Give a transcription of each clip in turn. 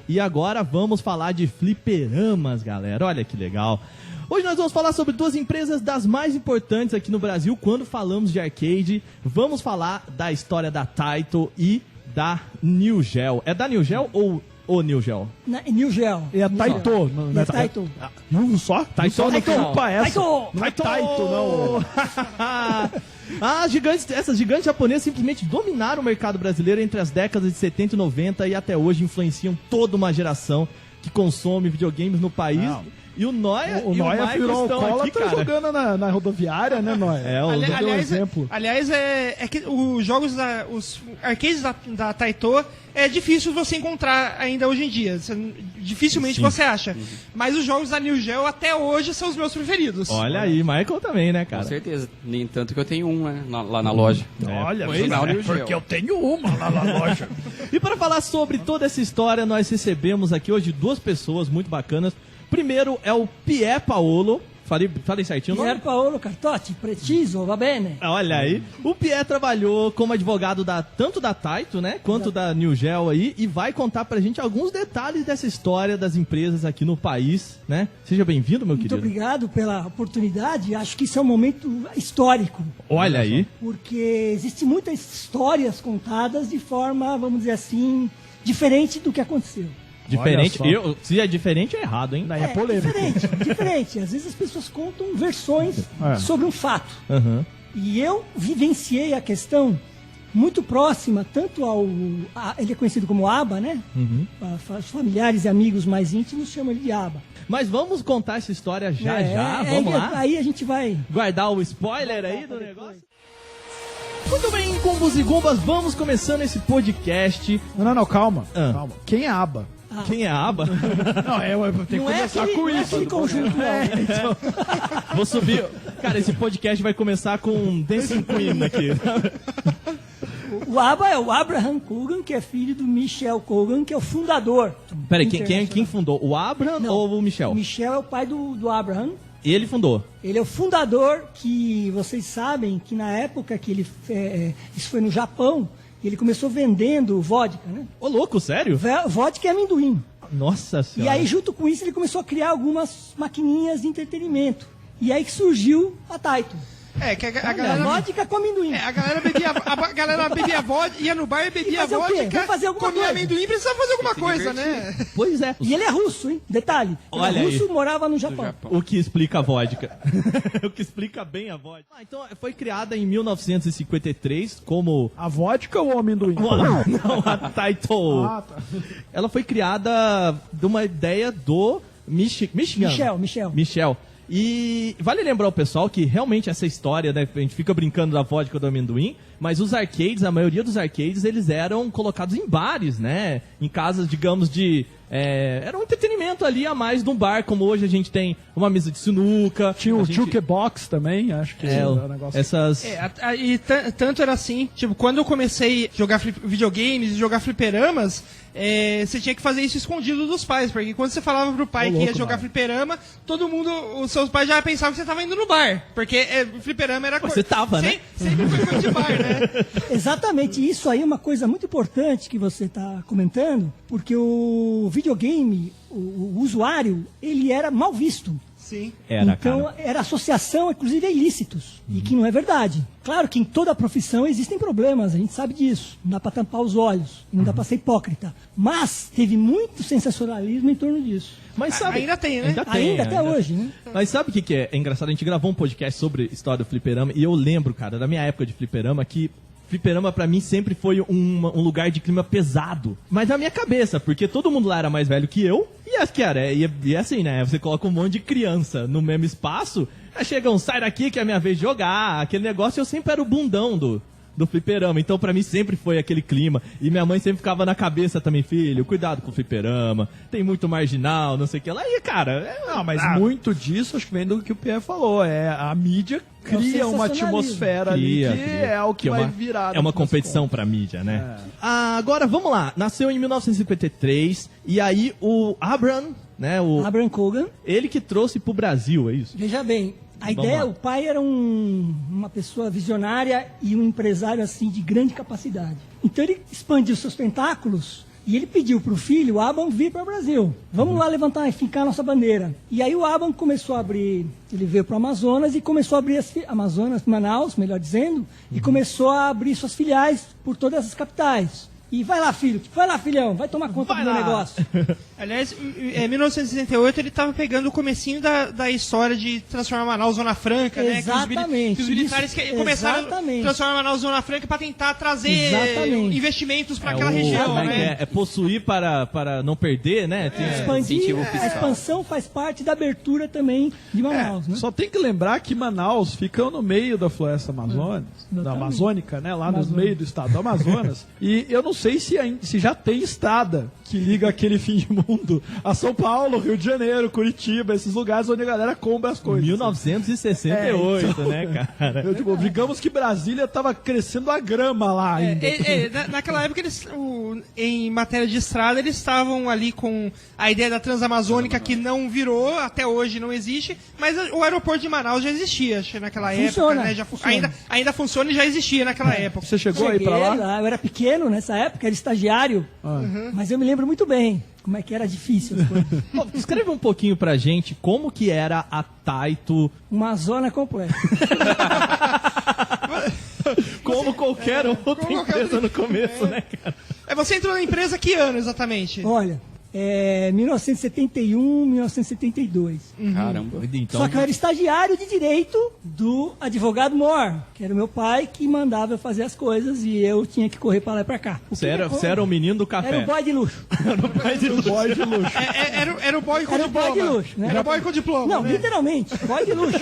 E agora vamos falar de fliperamas, galera. Olha que legal. Hoje nós vamos falar sobre duas empresas das mais importantes aqui no Brasil quando falamos de arcade. Vamos falar da história da Taito e da New Geo. É da New Geo ou o New Geo? É New Geo. É a Taito. É Taito. Um só? Taito não Taito. culpa essa. Taito. Não é Taito, não. Essas gigantes japonesas simplesmente dominaram o mercado brasileiro entre as décadas de 70 e 90 e até hoje influenciam toda uma geração que consome videogames no país. Não. E o Noia o e Noia o Michael virou estão alcoólatra aqui, cara. jogando na rodoviária, né, Noia? Deu aliás, exemplo. Aliás, é que os jogos, os arcades da Taito é difícil você encontrar ainda hoje em dia. Dificilmente você acha. Mas os jogos da New Geo até hoje são os meus preferidos. Olha aí, Michael também, né, cara? Com certeza. Nem tanto que eu tenho um, né, lá na loja. Olha, porque eu tenho uma lá na loja. E para falar sobre toda essa história, nós recebemos aqui hoje duas pessoas muito bacanas. Primeiro é o Pier Paolo. Falei certinho o nome? Pier Paolo Cartotti, preciso, va bene. Olha aí. O Pier trabalhou como advogado tanto da Taito, né, quanto da New Geo aí, e vai contar pra gente alguns detalhes dessa história das empresas aqui no país, né? Seja bem-vindo, meu querido. Muito obrigado pela oportunidade. Acho que isso é um momento histórico. Olha aí. Porque existem muitas histórias contadas de forma, vamos dizer assim, diferente do que aconteceu. Diferente, se é diferente é errado, hein? Daí é polêmico. Diferente. Às vezes as pessoas contam versões sobre um fato. Uhum. E eu vivenciei a questão muito próxima, tanto ele é conhecido como Aba, né? Uhum. Os familiares e amigos mais íntimos chamam ele de Aba. Mas vamos contar essa história já, vamos lá? Aí a gente vai guardar o spoiler aí do negócio. Muito bem, Gumbos e Gumbas, vamos começando esse podcast. Não, calma. Calma. Quem é Aba? Quem é a Aba? Não, eu tenho que começar com isso. Aquele conjunto, então, vou subir. Cara, esse podcast vai começar com um Dancing Queen aqui. O Aba é o Abraham Kogan, que é filho do Michel Kogan, que é o fundador. Peraí, quem fundou? O Abraham ou o Michel? O Michel é o pai do Abraham. Ele fundou. Ele é o fundador, que vocês sabem que na época que ele... isso foi no Japão. Ele começou vendendo vodka, né? Ô, louco, sério? Vodka e amendoim. Nossa senhora. E aí, junto com isso, ele começou a criar algumas maquininhas de entretenimento. E aí que surgiu a Taito. Que a galera... Vodka com amendoim. A galera bebia vodka, ia no bar e bebia vodka, comia amendoim, precisava fazer alguma coisa, né? Pois é. E ele é russo, hein? Detalhe. Olha ele é russo, aí. morava no Japão. O que explica a vodka. O que explica bem a vodka. Então, foi criada em 1953 como... A vodka ou o amendoim? Não, a Taito. Tá. Ela foi criada de uma ideia do Michel. E vale lembrar o pessoal que realmente essa história, né, a gente fica brincando da vodka do amendoim, mas os arcades, a maioria dos arcades, eles eram colocados em bares, né? Em casas, digamos, era um entretenimento ali a mais de um bar, como hoje a gente tem uma mesa de sinuca. Tinha o jukebox também, acho que era um negócio. E tanto era assim, tipo, quando eu comecei a jogar videogames e jogar fliperamas, você tinha que fazer isso escondido dos pais, porque quando você falava pro pai que ia jogar fliperama, todo mundo, os seus pais já pensavam que você tava indo no bar, porque fliperama era... Você tava, né? Sempre foi coisa de bar, né? Exatamente, isso aí é uma coisa muito importante que você está comentando, porque o videogame, o usuário, ele era mal visto. Sim. Então, era associação, inclusive, a ilícitos. E que não é verdade. Claro que em toda profissão existem problemas, a gente sabe disso. Não dá para tampar os olhos, não dá para ser hipócrita. Mas teve muito sensacionalismo em torno disso. Mas sabe, ainda tem, né? Ainda até hoje, né? Mas sabe o que é engraçado? A gente gravou um podcast sobre a história do fliperama e eu lembro, cara, da minha época de fliperama que fliperama pra mim sempre foi um lugar de clima pesado. Mas na minha cabeça, porque todo mundo lá era mais velho que eu. E assim, né? Você coloca um monte de criança no mesmo espaço. Aí chega sai daqui que é a minha vez de jogar. Aquele negócio, eu sempre era o bundão do fliperama. Então pra mim sempre foi aquele clima. E minha mãe sempre ficava na cabeça também, filho, cuidado com o fliperama. Tem muito marginal, não sei o que lá. E cara... muito disso acho que vem do que o Pierre falou. A mídia cria uma atmosfera ali que é o que vai virar. É uma competição pra mídia, né? Agora, vamos lá. Nasceu em 1953 e aí o Abraham, né? Abraham Kogan. Ele que trouxe pro Brasil, é isso? Veja bem, a ideia, o pai era uma pessoa visionária e um empresário assim de grande capacidade. Então ele expandiu seus tentáculos E ele pediu para o filho, o Aban, vir para o Brasil. Vamos lá levantar e fincar a nossa bandeira. E aí o Aban começou a abrir, ele veio para o Amazonas e começou a abrir Amazonas, Manaus, melhor dizendo, e começou a abrir suas filiais por todas essas capitais. E vai lá, filho, vai lá, filhão, vai tomar conta do meu negócio. Aliás, em 1968 ele estava pegando o comecinho da história de transformar Manaus Zona Franca, né? Exatamente. Que os militares começaram a transformar Manaus Zona Franca para tentar trazer investimentos para aquela região, né? É possuir para não perder, né? Expandir, a expansão faz parte da abertura também de Manaus, né? Só tem que lembrar que Manaus fica no meio da floresta da Amazônica, né? Lá no meio do estado do Amazonas. E eu não sei se já tem estrada que liga aquele fim de mundo a São Paulo, Rio de Janeiro, Curitiba, esses lugares onde a galera compra as coisas. 1968, então, né, cara? Digamos que Brasília estava crescendo a grama lá ainda. Naquela época, em matéria de estrada, eles estavam ali com a ideia da Transamazônica, que não virou, até hoje não existe, mas o aeroporto de Manaus já existia, acho que naquela época, né? Ainda funciona e já existia naquela época. Você chegou aí pra lá? Eu era pequeno nessa época, era estagiário, mas eu me lembro muito bem como é que era difícil as coisas. Escreve um pouquinho pra gente como que era a Taito. Uma zona completa. Como qualquer outra empresa no começo, né, cara? Você entrou na empresa que ano exatamente? Olha, 1971, 1972. Caramba. Então, Só que eu era estagiário de direito do advogado Mor, que era o meu pai que mandava eu fazer as coisas e eu tinha que correr para lá e para cá. Você era o menino do café. Era o boy de luxo. Era o boy de luxo. Era o boy com Era o diploma. boy de luxo, né? Era boy com diploma. Não, né? literalmente, boy de luxo.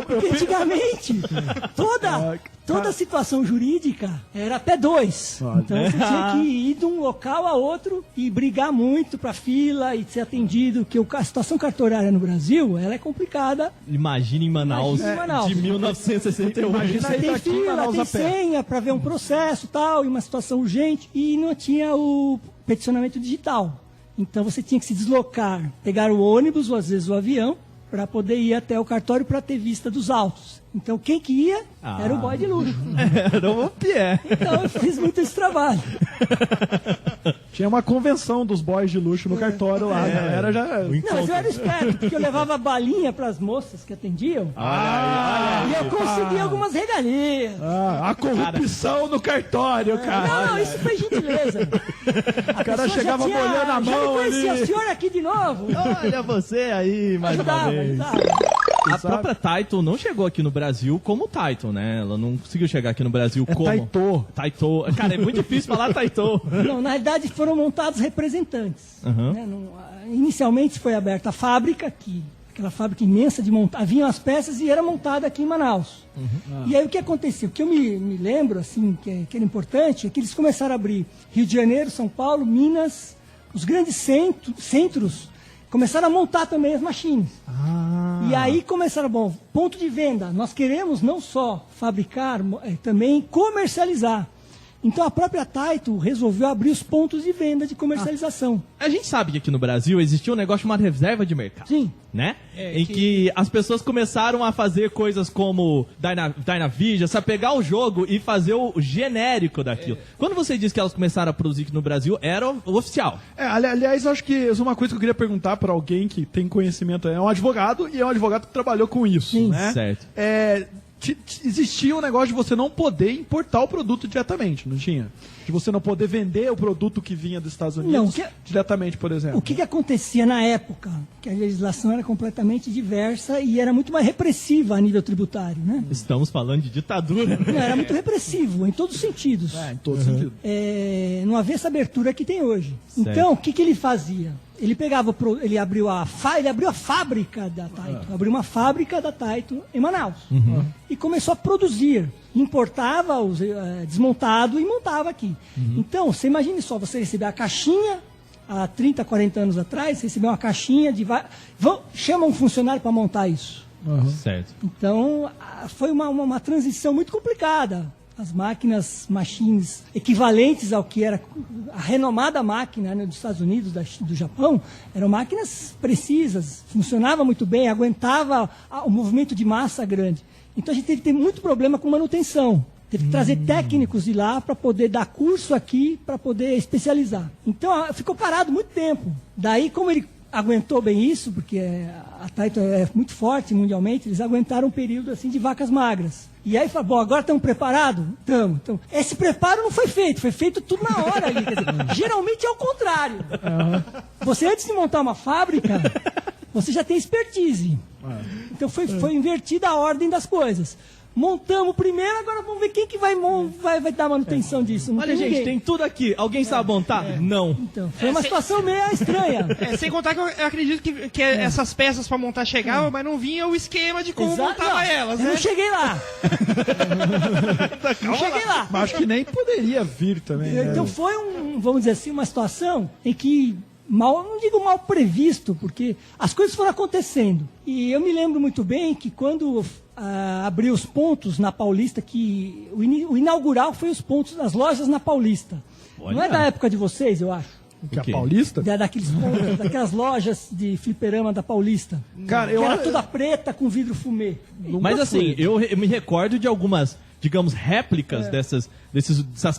Porque antigamente, toda a situação jurídica era pé 2. Então você tinha que ir de um local a outro e brigar muito pra fila e ser atendido, porque a situação cartorária no Brasil, ela é complicada. Imagina em Manaus, de 1968. Você tem fila, tem senha pra ver um processo tal, e uma situação urgente, e não tinha o peticionamento digital. Então você tinha que se deslocar, pegar o ônibus ou às vezes o avião, para poder ir até o cartório para ter vista dos autos. Então quem que ia era o boy de luxo. Era o Pierre. Então eu fiz muito esse trabalho. Tinha uma convenção dos boys de luxo no cartório lá. Era já. Não, mas eu era esperto, porque eu levava balinha para as moças que atendiam. E eu conseguia algumas regalias. A corrupção no cartório, cara. Não, isso foi gentileza. O cara chegava molhando a mão ali. Já o senhor aqui de novo. Olha você aí, mais uma vez. A própria Taito não chegou aqui no Brasil como Taito, né? Ela não conseguiu chegar aqui no Brasil como... Taito. Cara, é muito difícil falar Taito. Não, na realidade foram montados representantes. Né? Inicialmente foi aberta a fábrica, aquela fábrica imensa de montar. Vinham as peças e era montada aqui em Manaus. E aí o que aconteceu? O que eu me lembro, assim, que era importante, é que eles começaram a abrir Rio de Janeiro, São Paulo, Minas, os grandes centros começaram a montar também as machines. E aí começaram, ponto de venda. Nós queremos não só fabricar, também comercializar. Então a própria Taito resolveu abrir os pontos de venda de comercialização. A gente sabe que aqui no Brasil existia um negócio chamado reserva de mercado. Sim. Né? Em que as pessoas começaram a fazer coisas como Dynavision, sabe? Pegar o jogo e fazer o genérico daquilo. Quando você diz que elas começaram a produzir aqui no Brasil, era o oficial. Aliás, acho que isso é uma coisa que eu queria perguntar para alguém que tem conhecimento. É um advogado e é um advogado que trabalhou com isso. Sim. Né? Certo. Existia um negócio de você não poder importar o produto diretamente, não tinha? De você não poder vender o produto que vinha dos Estados Unidos diretamente, por exemplo. O que acontecia na época? Que a legislação era completamente diversa e era muito mais repressiva a nível tributário, né? Estamos falando de ditadura. Não, era muito repressivo, em todos os sentidos. Em todos os sentidos. Não havia essa abertura que tem hoje. Certo. Então, o que ele fazia? Ele abriu a fábrica da Taito, abriu uma fábrica da Taito em Manaus e começou a produzir, importava os desmontado e montava aqui. Então, você imagine só, você receber a caixinha há 30, 40 anos atrás, você recebeu uma caixinha chama um funcionário para montar isso. Certo. Então, foi uma transição muito complicada. As machines equivalentes ao que era a renomada máquina, né, dos Estados Unidos, do Japão, eram máquinas precisas, funcionava muito bem, aguentava o movimento de massa grande. Então a gente teve que ter muito problema com manutenção. Teve que trazer técnicos de lá para poder dar curso aqui, para poder especializar. Então, ficou parado muito tempo. Daí, como ele aguentou bem isso, porque a Taito é muito forte mundialmente, eles aguentaram um período assim de vacas magras. E aí falou, bom, agora estamos preparados? Estamos. Então, esse preparo não foi feito tudo na hora ali. Quer dizer, geralmente é o contrário. Você, antes de montar uma fábrica, você já tem expertise. Então foi invertida a ordem das coisas. Montamos primeiro, agora vamos ver quem que vai dar manutenção disso. Não Olha, tem gente, ninguém. tem tudo aqui. Alguém sabe montar? Não. Então, foi uma situação meio estranha. Sem contar que eu acredito que essas peças pra montar chegavam, mas não vinha o esquema de como montava Não, elas, eu né? não cheguei lá. Não cheguei lá. Mas acho que nem poderia vir também. Né? Então foi vamos dizer assim, uma situação em que não digo mal previsto, porque as coisas foram acontecendo. E eu me lembro muito bem que quando abriu os pontos na Paulista, que o inaugural foi os pontos das lojas na Paulista. Olha. Não é da época de vocês, eu acho. Que O a quê? Paulista? Daquelas lojas de fliperama da Paulista. Cara, que era toda preta com vidro fumê. Mas assim, eu me recordo de algumas, digamos, réplicas dessas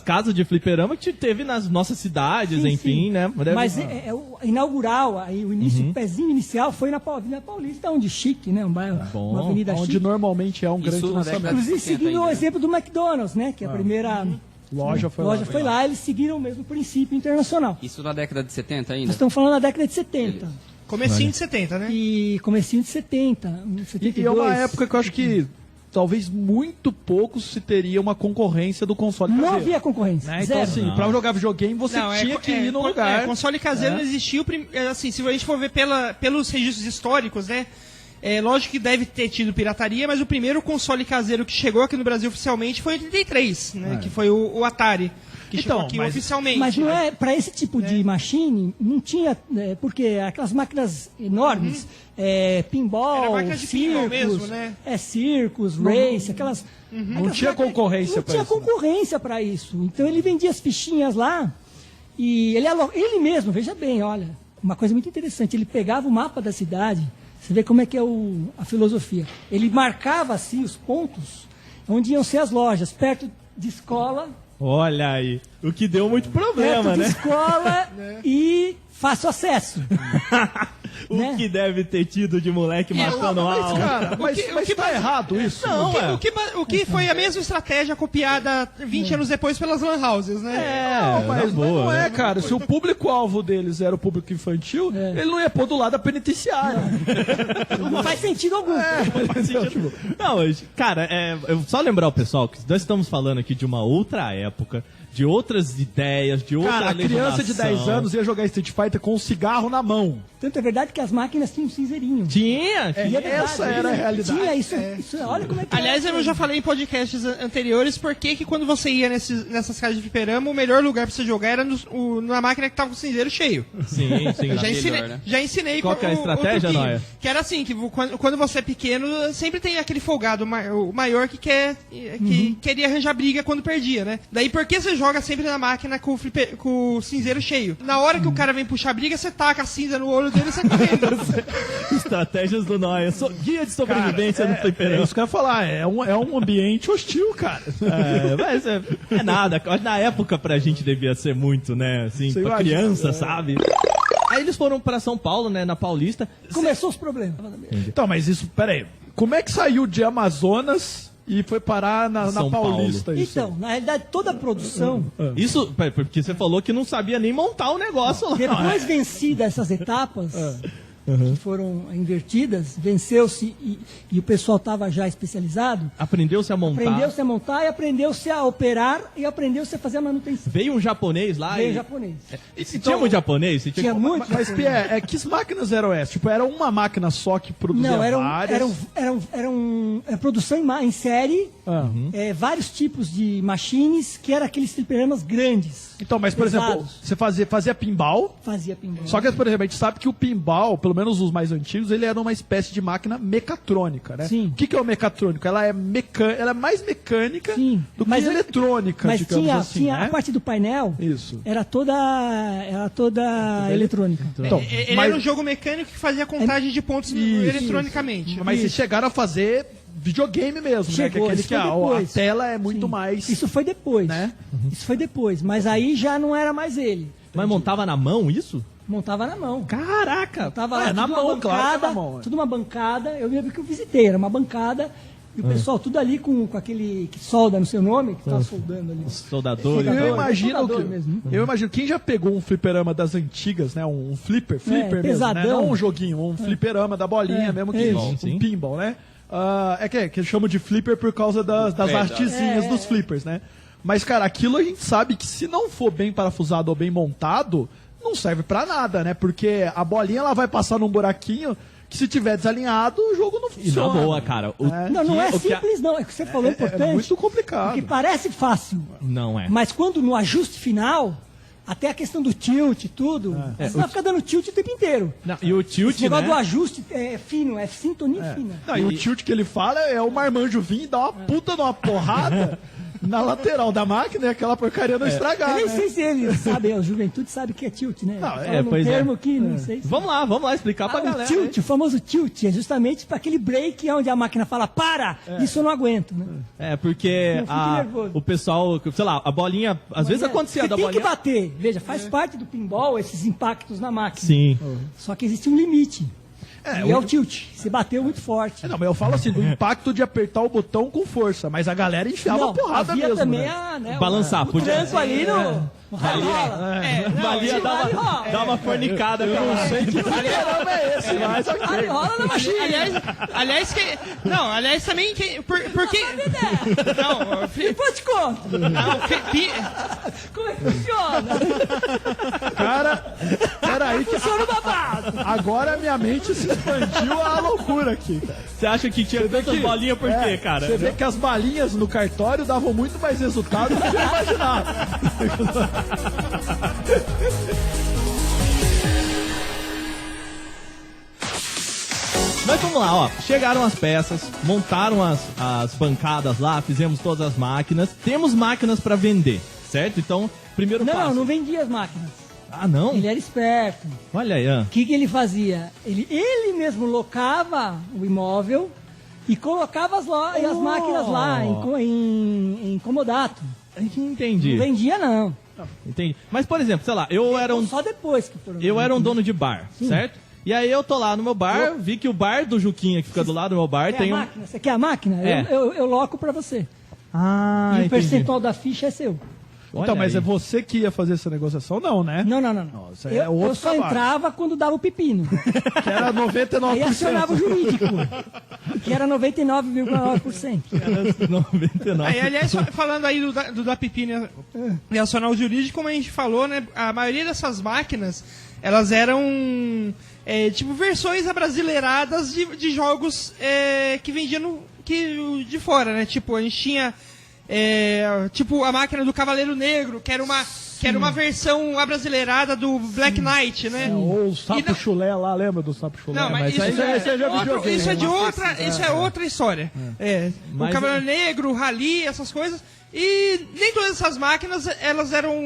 casas de fliperama que teve nas nossas cidades, Sim, enfim, sim. né? Mas o inaugural, aí, o início, o pezinho inicial foi na Avenida Paulista, onde chique, né? Um bairro, Bom. uma avenida Onde chique. normalmente é um grande Isso na década lançamento. Inclusive 70 seguindo o ainda. exemplo do McDonald's, né? Que a primeira Loja foi loja lá. foi lá, eles seguiram o mesmo princípio internacional. Isso na década de 70 ainda? Nós estamos falando da década de 70. Comecinho de 70, né? E comecinho de 70, E 72. é uma época que eu acho que talvez muito pouco se teria uma concorrência do console Não caseiro. havia concorrência. Né? Então, Zero. assim, pra jogar videogame você tinha que ir no lugar. Console caseiro não existiu, assim, se a gente for ver pelos registros históricos, né? É lógico que deve ter tido pirataria, mas o primeiro console caseiro que chegou aqui no Brasil oficialmente foi em 83, né? Que foi o Atari, que Então, chegou aqui mas- oficialmente. Mas não é, para esse tipo de machine, não tinha, porque aquelas máquinas enormes, pinball, Era máquina de pinball circos, mesmo, né? Circos, race, aquelas... Não tinha concorrência Não pra tinha isso, né? concorrência para isso. Então ele vendia as fichinhas lá e ele mesmo, veja bem, olha, uma coisa muito interessante, ele pegava o mapa da cidade, você vê como é que é a filosofia. Ele marcava assim os pontos onde iam ser as lojas, perto de escola, Olha aí. O que deu muito perto problema, de né? escola e fácil acesso. O né? que deve ter tido de moleque matando alma. Cara, mas tá errado isso? Não, O que foi a mesma estratégia copiada 20 anos depois pelas lan houses, né? Não, mas boa, não é, né? cara. Se o público-alvo deles era o público infantil, ele não ia pôr do lado da penitenciária. Não faz sentido algum. Não, mas, cara, eu só lembrar o pessoal que nós estamos falando aqui de uma outra época, de outras ideias, de outra Cara, a criança de 10 legislação. anos ia jogar Street Fighter com um cigarro na mão. Tanto é verdade que as máquinas tinham um cinzeirinho. Tinha. E é verdade, essa era a realidade. Tinha isso, olha como é que Aliás, era. eu já falei em podcasts anteriores porque que quando você ia nessas casas de fliperama, o melhor lugar pra você jogar era na máquina que tava com o cinzeiro cheio. Sim, sim. Eu já melhor, ensinei, né? já ensinei Qual que é a estratégia, truquinho. Noia? Que era assim, que quando você é pequeno, sempre tem aquele folgado o maior que queria arranjar briga quando perdia, né? Daí por que você joga sempre na máquina com o cinzeiro cheio? Na hora que o cara vem puxar a briga, você taca a cinza no olho dele e sai correndo. Estratégias do Noia. Guia de sobrevivência no É fliperama. isso que eu ia falar. É um ambiente hostil, cara. Mas é nada. Na época pra gente devia ser muito, né? Assim, Você pra imagina, criança, sabe? Aí eles foram pra São Paulo, né? Na Paulista. Começou os problemas. Então, mas isso, peraí. Como é que saiu de Amazonas e foi parar na São Paulista? Isso? Então, na realidade, toda a produção, Isso, porque você falou que não sabia nem montar o negócio lá. depois vencida essas etapas, que foram invertidas, venceu-se e o pessoal estava já especializado, Aprendeu-se a montar. aprendeu-se a montar e aprendeu-se a operar e aprendeu-se a fazer a manutenção. Veio um japonês lá Veio e... japonês. E tinha muito japonês? Você Tinha muito Mas, japonês. Pierre, que máquinas eram essas? Tipo, era uma máquina só que produzia Não, várias? era produção em série, Uhum. vários tipos de machines, que eram aqueles fliperamas grandes. Então, mas, por exemplo, pesados. você fazia pinball, Fazia pinball. só que, por exemplo, a gente sabe que o pinball, pelo menos os mais antigos, ele era uma espécie de máquina mecatrônica, né? Sim. O que é o mecatrônico? Ela é mais mecânica Sim. do que Mas eletrônica, Mas digamos tinha, assim, tinha né? a parte do painel, Isso. era toda eletrônica. Então, Ele mas, era um jogo mecânico que fazia contagem de pontos Isso. eletronicamente. mas vocês chegaram a fazer videogame mesmo, né? Que é aquele que a tela é muito mais... Isso foi depois. Né? Isso foi depois, mas aí já não era mais ele. Mas montava na mão isso? Montava na mão. Caraca! Tava lá, na tudo mão, uma bancada, claro que na mão, tudo uma bancada. Eu lembro que eu visitei, era uma bancada. E o pessoal tudo ali com aquele que solda no seu nome, que tava soldando ali. Os soldadores. Eu imagino, quem já pegou um fliperama das antigas, né? Um flipper mesmo, pesadão. né? Não um joguinho, um fliperama da bolinha mesmo, que um pinball, né? Que eles chamam de flipper por causa das artezinhas dos flippers, né? Mas, cara, aquilo a gente sabe que se não for bem parafusado ou bem montado, não serve pra nada, né? Porque a bolinha ela vai passar num buraquinho que se tiver desalinhado, o jogo não funciona. E na boa, cara. Não é simples, não. É o que você falou importante. É muito complicado. Porque parece fácil. Não é. Mas quando no ajuste final, até a questão do tilt e tudo, você vai ficar dando tilt o tempo inteiro. Não, e o tilt, Esse negócio do ajuste é fino, é sintonia fina. Não, e o tilt que ele fala é o marmanjo vir e dar uma puta numa porrada na lateral da máquina e aquela porcaria não estragar. Eu nem né? sei se ele sabe, a juventude sabe que é tilt, né? Não, um termo que não sei se... Vamos lá explicar pra galera. O tilt, o famoso tilt, é justamente para aquele break onde a máquina fala, para, isso eu não aguento, né? É, porque o pessoal, sei lá, a bolinha, às vezes acontecia da bolinha... Tem que bater, veja, faz parte do pinball esses impactos na máquina. Sim. Só que existe um limite. E é o tilt. Você bateu muito forte. Não, mas eu falo assim, do impacto de apertar o botão com força, mas a galera enfiava porrada havia mesmo. Também né? Balançar, o tranco ali no... Valia dar uma fornicada. Eu não sei que fliperama é esse, mas ali rola na machine. Aliás, também... Porque... Não, depois te conto. Como é que funciona? Cara, peraí que... Funciona o babado. Agora minha mente se expandiu à loucura aqui. Você acha que tinha tantas bolinhas por quê, cara? Você vê que as balinhas no cartório davam muito mais resultado do que eu imaginava. Mas vamos lá, ó. Chegaram as peças, montaram as bancadas lá, fizemos todas as máquinas. Temos máquinas pra vender, certo? Então, primeiro passo. Não vendia as máquinas. Ah, não? Ele era esperto. Olha aí, ó. O que ele fazia? Ele mesmo locava o imóvel e colocava as máquinas lá em comodato. Entendi. Não vendia, não. Entendi. Mas, por exemplo, sei lá, eu era um... Só depois que foram... Eu era um dono de bar, certo? E aí eu tô lá no meu bar, vi que o bar do Juquinha, que fica do lado do meu bar, tem máquina? Você quer a máquina? É. Eu loco pra você. Ah, e o entendi. percentual da ficha é seu. Então, mas é você que ia fazer essa negociação? Não, né? Não. Isso é outro eu só trabalho. entrava quando dava o pepino. Que era 99%. Aí acionava o jurídico, que era 99,9%. 99. Aí, aliás, falando aí do da pepino e acionar o jurídico, como a gente falou, né? A maioria dessas máquinas, elas eram tipo versões abrasileiradas de jogos que vendiam de fora, né? Tipo, a gente tinha tipo a máquina do Cavaleiro Negro, que era uma versão abrasileirada do Black Knight, né? Ou o Sapo Chulé lá, lembra do Sapo Chulé? Não, mas isso é outra história. O Cavaleiro Negro, o Rally, essas coisas. E nem todas essas máquinas, elas eram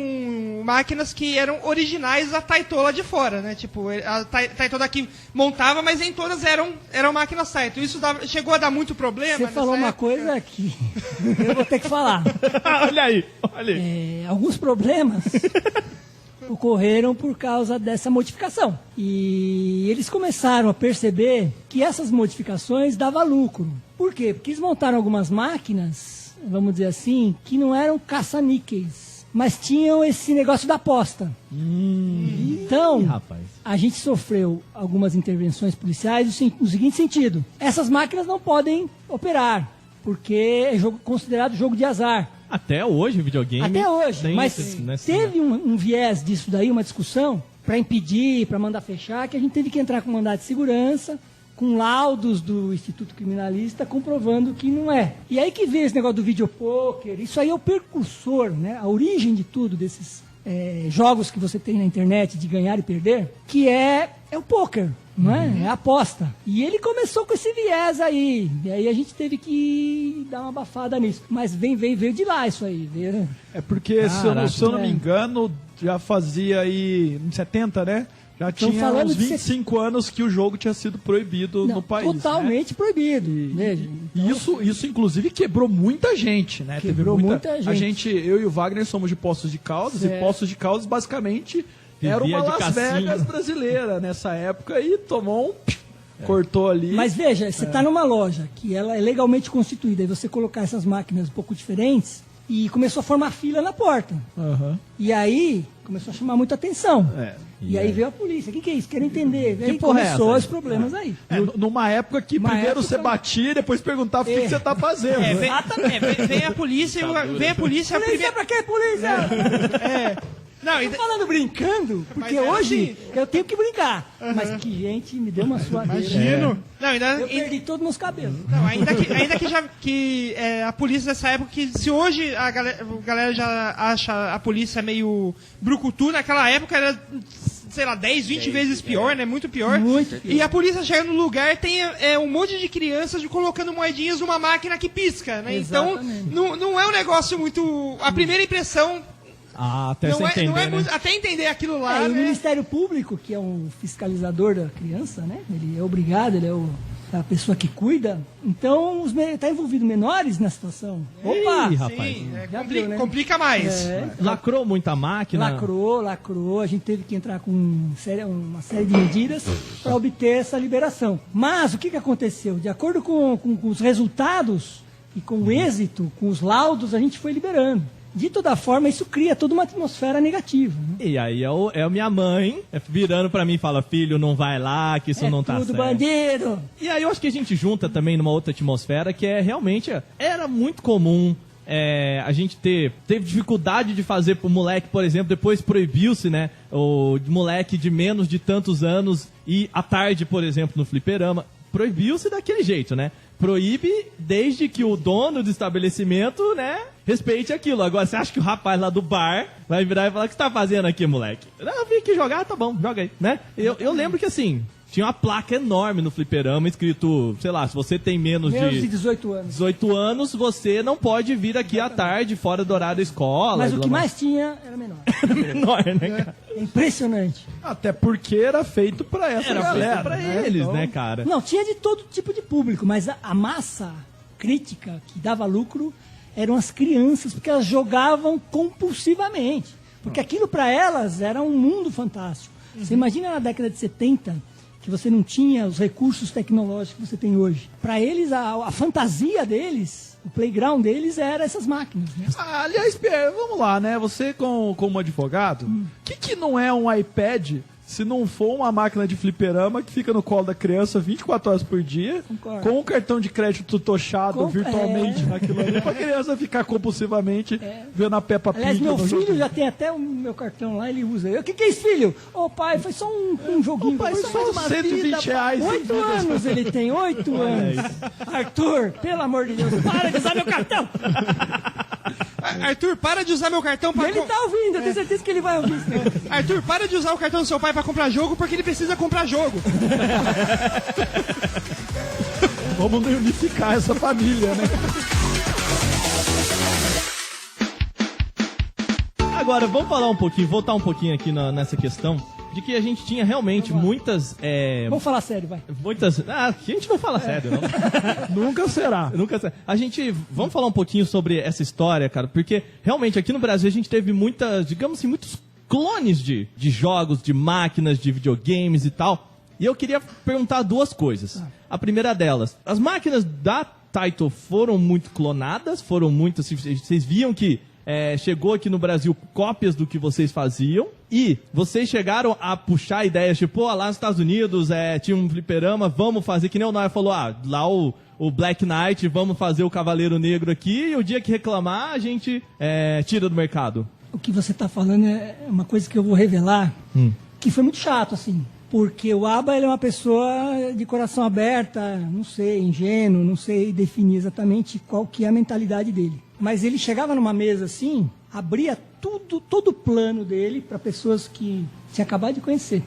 máquinas que eram originais da Taito lá de fora, né? Tipo, a Taito daqui montava, mas nem todas eram máquinas Taito. Isso chegou a dar muito problema. Você falou uma coisa que eu vou ter que falar. Olha aí. Alguns problemas ocorreram por causa dessa modificação. E eles começaram a perceber que essas modificações davam lucro. Por quê? Porque eles montaram algumas máquinas, vamos dizer assim, que não eram caça-níqueis, mas tinham esse negócio da aposta. Então, a gente sofreu algumas intervenções policiais no seguinte sentido: essas máquinas não podem operar, porque é considerado jogo de azar. Até hoje, videogame. Até hoje, mas teve um viés disso daí, uma discussão, para impedir, para mandar fechar, que a gente teve que entrar com mandado de segurança, com laudos do Instituto Criminalista comprovando que não é. E aí que veio esse negócio do videopôquer. Isso aí é o precursor, né? A origem de tudo, desses jogos que você tem na internet de ganhar e perder, que é o pôquer, não é? É a aposta. E ele começou com esse viés aí. E aí a gente teve que dar uma abafada nisso. Mas veio de lá isso aí. Veio, né? É porque, se eu não me engano, já fazia aí em 70, né? Já Estamos tinha falando uns de 25 anos que o jogo tinha sido proibido Não, no país. totalmente proibido. Veja. E isso, inclusive, quebrou muita gente, né? Quebrou muita A gente. eu e o Wagner somos de Poços de Caldas, Certo. e Poços de Caldas, basicamente, era Vivia uma de Las cassino. Vegas brasileira nessa época, e tomou cortou ali. Mas veja, você está numa loja que ela é legalmente constituída e você colocar essas máquinas um pouco diferentes e começou a formar fila na porta. Aham. E aí começou a chamar muita atenção. É. E aí veio a polícia. O que é isso? Quero entender. E aí porra é começou essa? os problemas aí. Numa época que Uma primeiro época- você batia e depois perguntava o que você tá fazendo. Vem a polícia, vem a polícia, a Polícia primeira... pra quê, polícia? Não, Tô falando brincando, porque Mas é hoje assim. eu tenho que brincar. Mas que gente, me deu uma suadeira. Imagino. Não, Eu perdi todos os meus cabelos. Não, ainda que a polícia dessa época, que se hoje a galera já acha a polícia meio brucutu, naquela época era, sei lá, 10, 20 vezes pior, né? Muito pior. Muito pior. E a polícia chega no lugar, tem um monte de crianças colocando moedinhas numa máquina que pisca, né? Exatamente. Então, não é um negócio muito... A primeira impressão Até não você entender, não é né? muito... Até entender aquilo lá, E o né? Ministério Público, que é um fiscalizador da criança, né? Ele é obrigado, ele é a pessoa que cuida. Então, está envolvido menores na situação. Opa! Ih, rapaz. Sim, Já viu, né? complica mais. Lacrou muita máquina. Lacrou. A gente teve que entrar com uma série de medidas para obter essa liberação. Mas o que aconteceu? De acordo com os resultados e com o êxito, com os laudos, a gente foi liberando. De toda forma, isso cria toda uma atmosfera negativa. Né? E aí é a minha mãe virando pra mim e fala, filho, não vai lá, que isso não tá tudo certo. bandido! E aí eu acho que a gente junta também numa outra atmosfera que é realmente... Era muito comum a gente teve dificuldade de fazer pro moleque, por exemplo, depois proibiu-se, né? O moleque de menos de tantos anos ir à tarde, por exemplo, no fliperama. Proibiu-se daquele jeito, né? Proíbe desde que o dono do estabelecimento, né, respeite aquilo. Agora, você acha que o rapaz lá do bar vai virar e falar, o que você tá fazendo aqui, moleque? Eu vim aqui jogar, tá bom, joga aí, né? Eu lembro que, assim, tinha uma placa enorme no fliperama escrito, sei lá, se você tem menos Menos de de 18 anos. 18 anos, você não pode vir aqui à tarde, fora do horário da escola. Mas e o blá, que blá. mais tinha era menor. Era menor, né, cara? É impressionante. Até porque era feito pra essa Era galera, feito pra né? eles, Então, né, cara? Não, tinha de todo tipo de público, mas a massa crítica que dava lucro eram as crianças, porque elas jogavam compulsivamente. Porque aquilo para elas era um mundo fantástico. Você imagina na década de 70, que você não tinha os recursos tecnológicos que você tem hoje. Para eles, a fantasia deles, o playground deles era essas máquinas. Né? Aliás, Pierre, vamos lá, né? Você como advogado, o que não é um iPad se não for uma máquina de fliperama que fica no colo da criança 24 horas por dia, Concordo. com um cartão de crédito tochado virtualmente naquilo ali, pra criança ficar compulsivamente vendo a Peppa Pig. Aliás, meu no filho joguinho. já tem até o meu cartão lá, ele usa. O que é isso, filho? Ô pai, foi só um joguinho. Pai, Foi só uma 120 vida, reais. 8 anos ele tem, 8 anos. Arthur, pelo amor de Deus, para de usar meu cartão. Arthur, para de usar meu cartão pra... Ele tá ouvindo, eu tenho certeza que ele vai ouvir isso. Arthur, para de usar o cartão do seu pai pra comprar jogo, porque ele precisa comprar jogo. Vamos unificar essa família, né? Agora, vamos falar um pouquinho, voltar um pouquinho aqui nessa questão de que a gente tinha realmente muitas... Vamos falar sério, vai. Aqui a gente não fala sério, não. Nunca será. Nunca sei. Vamos falar um pouquinho sobre essa história, cara, porque realmente aqui no Brasil a gente teve muitas, digamos assim, muitos clones de jogos, de máquinas, de videogames e tal. E eu queria perguntar duas coisas. A primeira delas, as máquinas da Taito foram muito clonadas, foram muito, assim, vocês viam que chegou aqui no Brasil cópias do que vocês faziam, e vocês chegaram a puxar ideias, tipo, lá nos Estados Unidos tinha um fliperama, vamos fazer, que nem o Noia falou, lá o Black Knight, vamos fazer o Cavaleiro Negro aqui, e o dia que reclamar, a gente tira do mercado. O que você tá falando é uma coisa que eu vou revelar, que foi muito chato, assim. Porque o Aba, ele é uma pessoa de coração aberta, não sei, ingênuo, não sei definir exatamente qual que é a mentalidade dele. Mas ele chegava numa mesa assim, abria todo o plano dele para pessoas que tinha acabado de conhecer.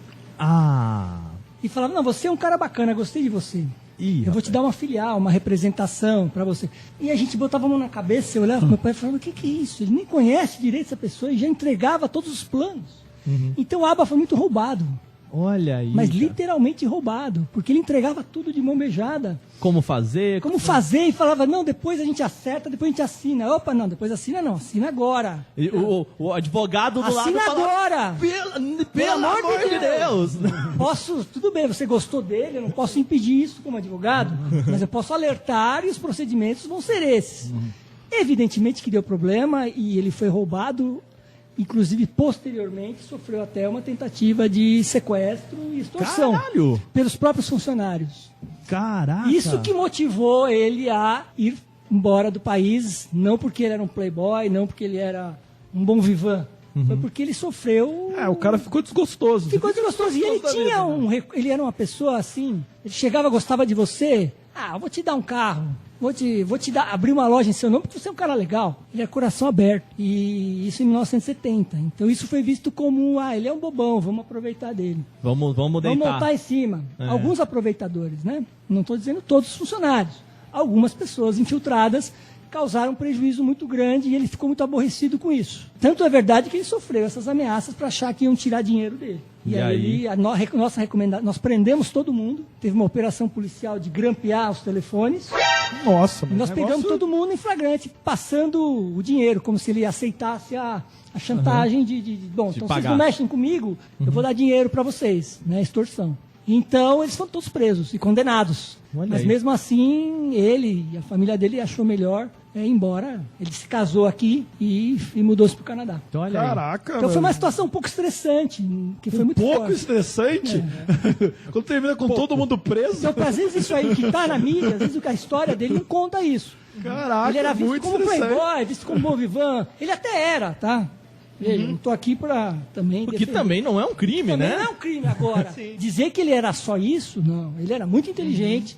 E falava, não, você é um cara bacana, gostei de você. Eu vou te dar uma filial, uma representação para você. E a gente botava a mão na cabeça, eu olhava pro meu pai e falava, o que é isso? Ele nem conhece direito essa pessoa e já entregava todos os planos. Então o Aba foi muito roubado. Olha aí. Mas cara. literalmente roubado, porque ele entregava tudo de mão beijada. Como fazer? Como fazer? E falava, não, depois a gente acerta, depois a gente assina. Opa, não, depois assina não, assina agora. E o advogado do lado Assina fala, agora! Pelo amor de Deus! Posso, tudo bem, você gostou dele, eu não posso impedir isso como advogado, mas eu posso alertar e os procedimentos vão ser esses. Evidentemente que deu problema e ele foi roubado, inclusive posteriormente sofreu até uma tentativa de sequestro e extorsão. Caralho! Pelos próprios funcionários. Caraca! Isso que motivou ele a ir embora do país, não porque ele era um playboy, não porque ele era um bom vivan, foi porque ele sofreu... O cara ficou desgostoso. Ficou desgostoso. E ele tinha ele era uma pessoa assim, ele chegava, gostava de você, eu vou te dar um carro, vou te dar, abrir uma loja em seu nome, porque você é um cara legal. Ele é coração aberto. E isso em 1970. Então isso foi visto como, ele é um bobão, vamos aproveitar dele. Vamos Vamos deitar. montar em cima. Alguns aproveitadores, né? Não estou dizendo todos os funcionários. Algumas pessoas infiltradas causaram um prejuízo muito grande e ele ficou muito aborrecido com isso. Tanto é verdade que ele sofreu essas ameaças para achar que iam tirar dinheiro dele. E aí nossa recomendação, nós prendemos todo mundo, teve uma operação policial de grampear os telefones. Nossa, E nós pegamos todo mundo em flagrante, passando o dinheiro, como se ele aceitasse a chantagem então pagar. vocês não mexem comigo, eu vou dar dinheiro para vocês, né, extorsão. Então eles foram todos presos e condenados. Olha Mas aí. mesmo assim, ele e a família dele achou melhor ir embora. Ele se casou aqui e mudou-se para o Canadá. Então, olha aí. Caraca, Então foi uma situação um pouco estressante, que foi muito pouco forte. estressante. Quando termina com todo mundo preso. Então, às vezes isso aí que está na mídia, às vezes a história dele não conta isso. Caraca, Ele era visto muito como estressante. playboy, visto como bom vivan. Ele até era, tá? Veja, não tô aqui para também O que defender. também não é um crime, Também né? não é um crime agora. Dizer que ele era só isso, não. Ele era muito inteligente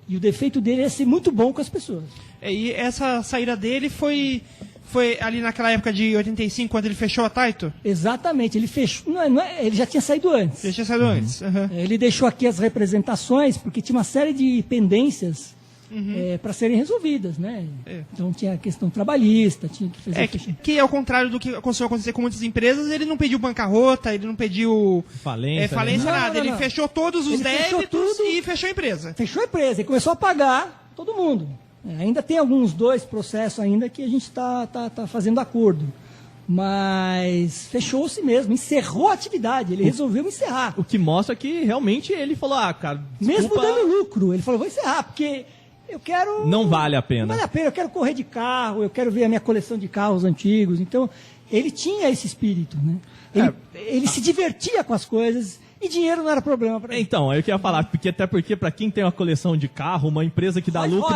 e o defeito dele é ser muito bom com as pessoas. E essa saída dele foi ali naquela época de 85, quando ele fechou a Taito? Exatamente, ele fechou. Ele já tinha saído antes. Ele tinha saído antes. Aham. Ele deixou aqui as representações, porque tinha uma série de pendências para serem resolvidas, né? Então tinha a questão trabalhista, tinha que fazer... Que ao contrário do que costuma acontecer com muitas empresas, ele não pediu bancarrota, ele não pediu Falência. falência, né? nada. Não, Ele não. fechou todos os Ele fechou débitos tudo. e fechou a empresa. Fechou a empresa e começou a pagar todo mundo. Ainda tem alguns 2 processos ainda que a gente está fazendo acordo. Mas fechou-se mesmo, encerrou a atividade, ele resolveu encerrar. O que mostra que realmente ele falou, cara, Mesmo desculpa, dando lucro, ele falou, vou encerrar, porque eu quero... não vale a Não pena. vale a pena, eu quero correr de carro, eu quero ver a minha coleção de carros antigos. Então, ele tinha esse espírito, né? Ele se divertia com as coisas e dinheiro não era problema para ele. Então, eu queria falar, até porque pra quem tem uma coleção de carro, uma empresa que dá lucro,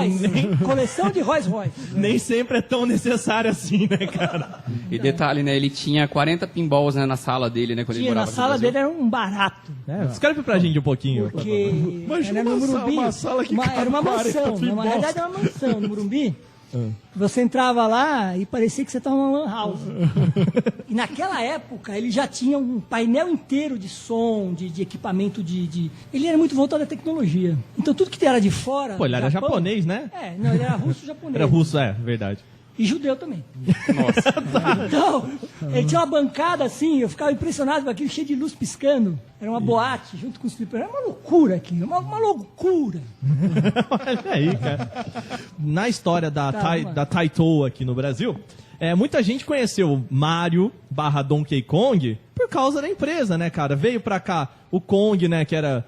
Coleção de Rolls Royce. nem sempre é tão necessário assim, né, cara? E detalhe, né? Ele tinha 40 pinballs, né, na sala dele, né? Quando ele Tinha, morava na aqui sala no Brasil. dele era um barato. Descreve pra gente um pouquinho. Porque Imagina era no uma Morumbi. uma sala que cabe era uma 40 mansão. Na pinballs. realidade era uma mansão no Morumbi. Você entrava lá e parecia que você estava numa lan house. E naquela época ele já tinha um painel inteiro de som, de equipamento Ele era muito voltado à tecnologia. Então tudo que era de fora... Pô, ele era Japão- japonês, né? Não, ele era russo-japonês. Era russo, verdade. E judeu também. Então, ele tinha uma bancada assim, eu ficava impressionado com aquilo cheio de luz piscando. Era uma boate junto com os fliperamas. Era uma loucura aquilo, uma loucura. Olha aí, cara. Na história da Taito aqui no Brasil, muita gente conheceu Mario / Donkey Kong por causa da empresa, né, cara? Veio pra cá o Kong, né, que era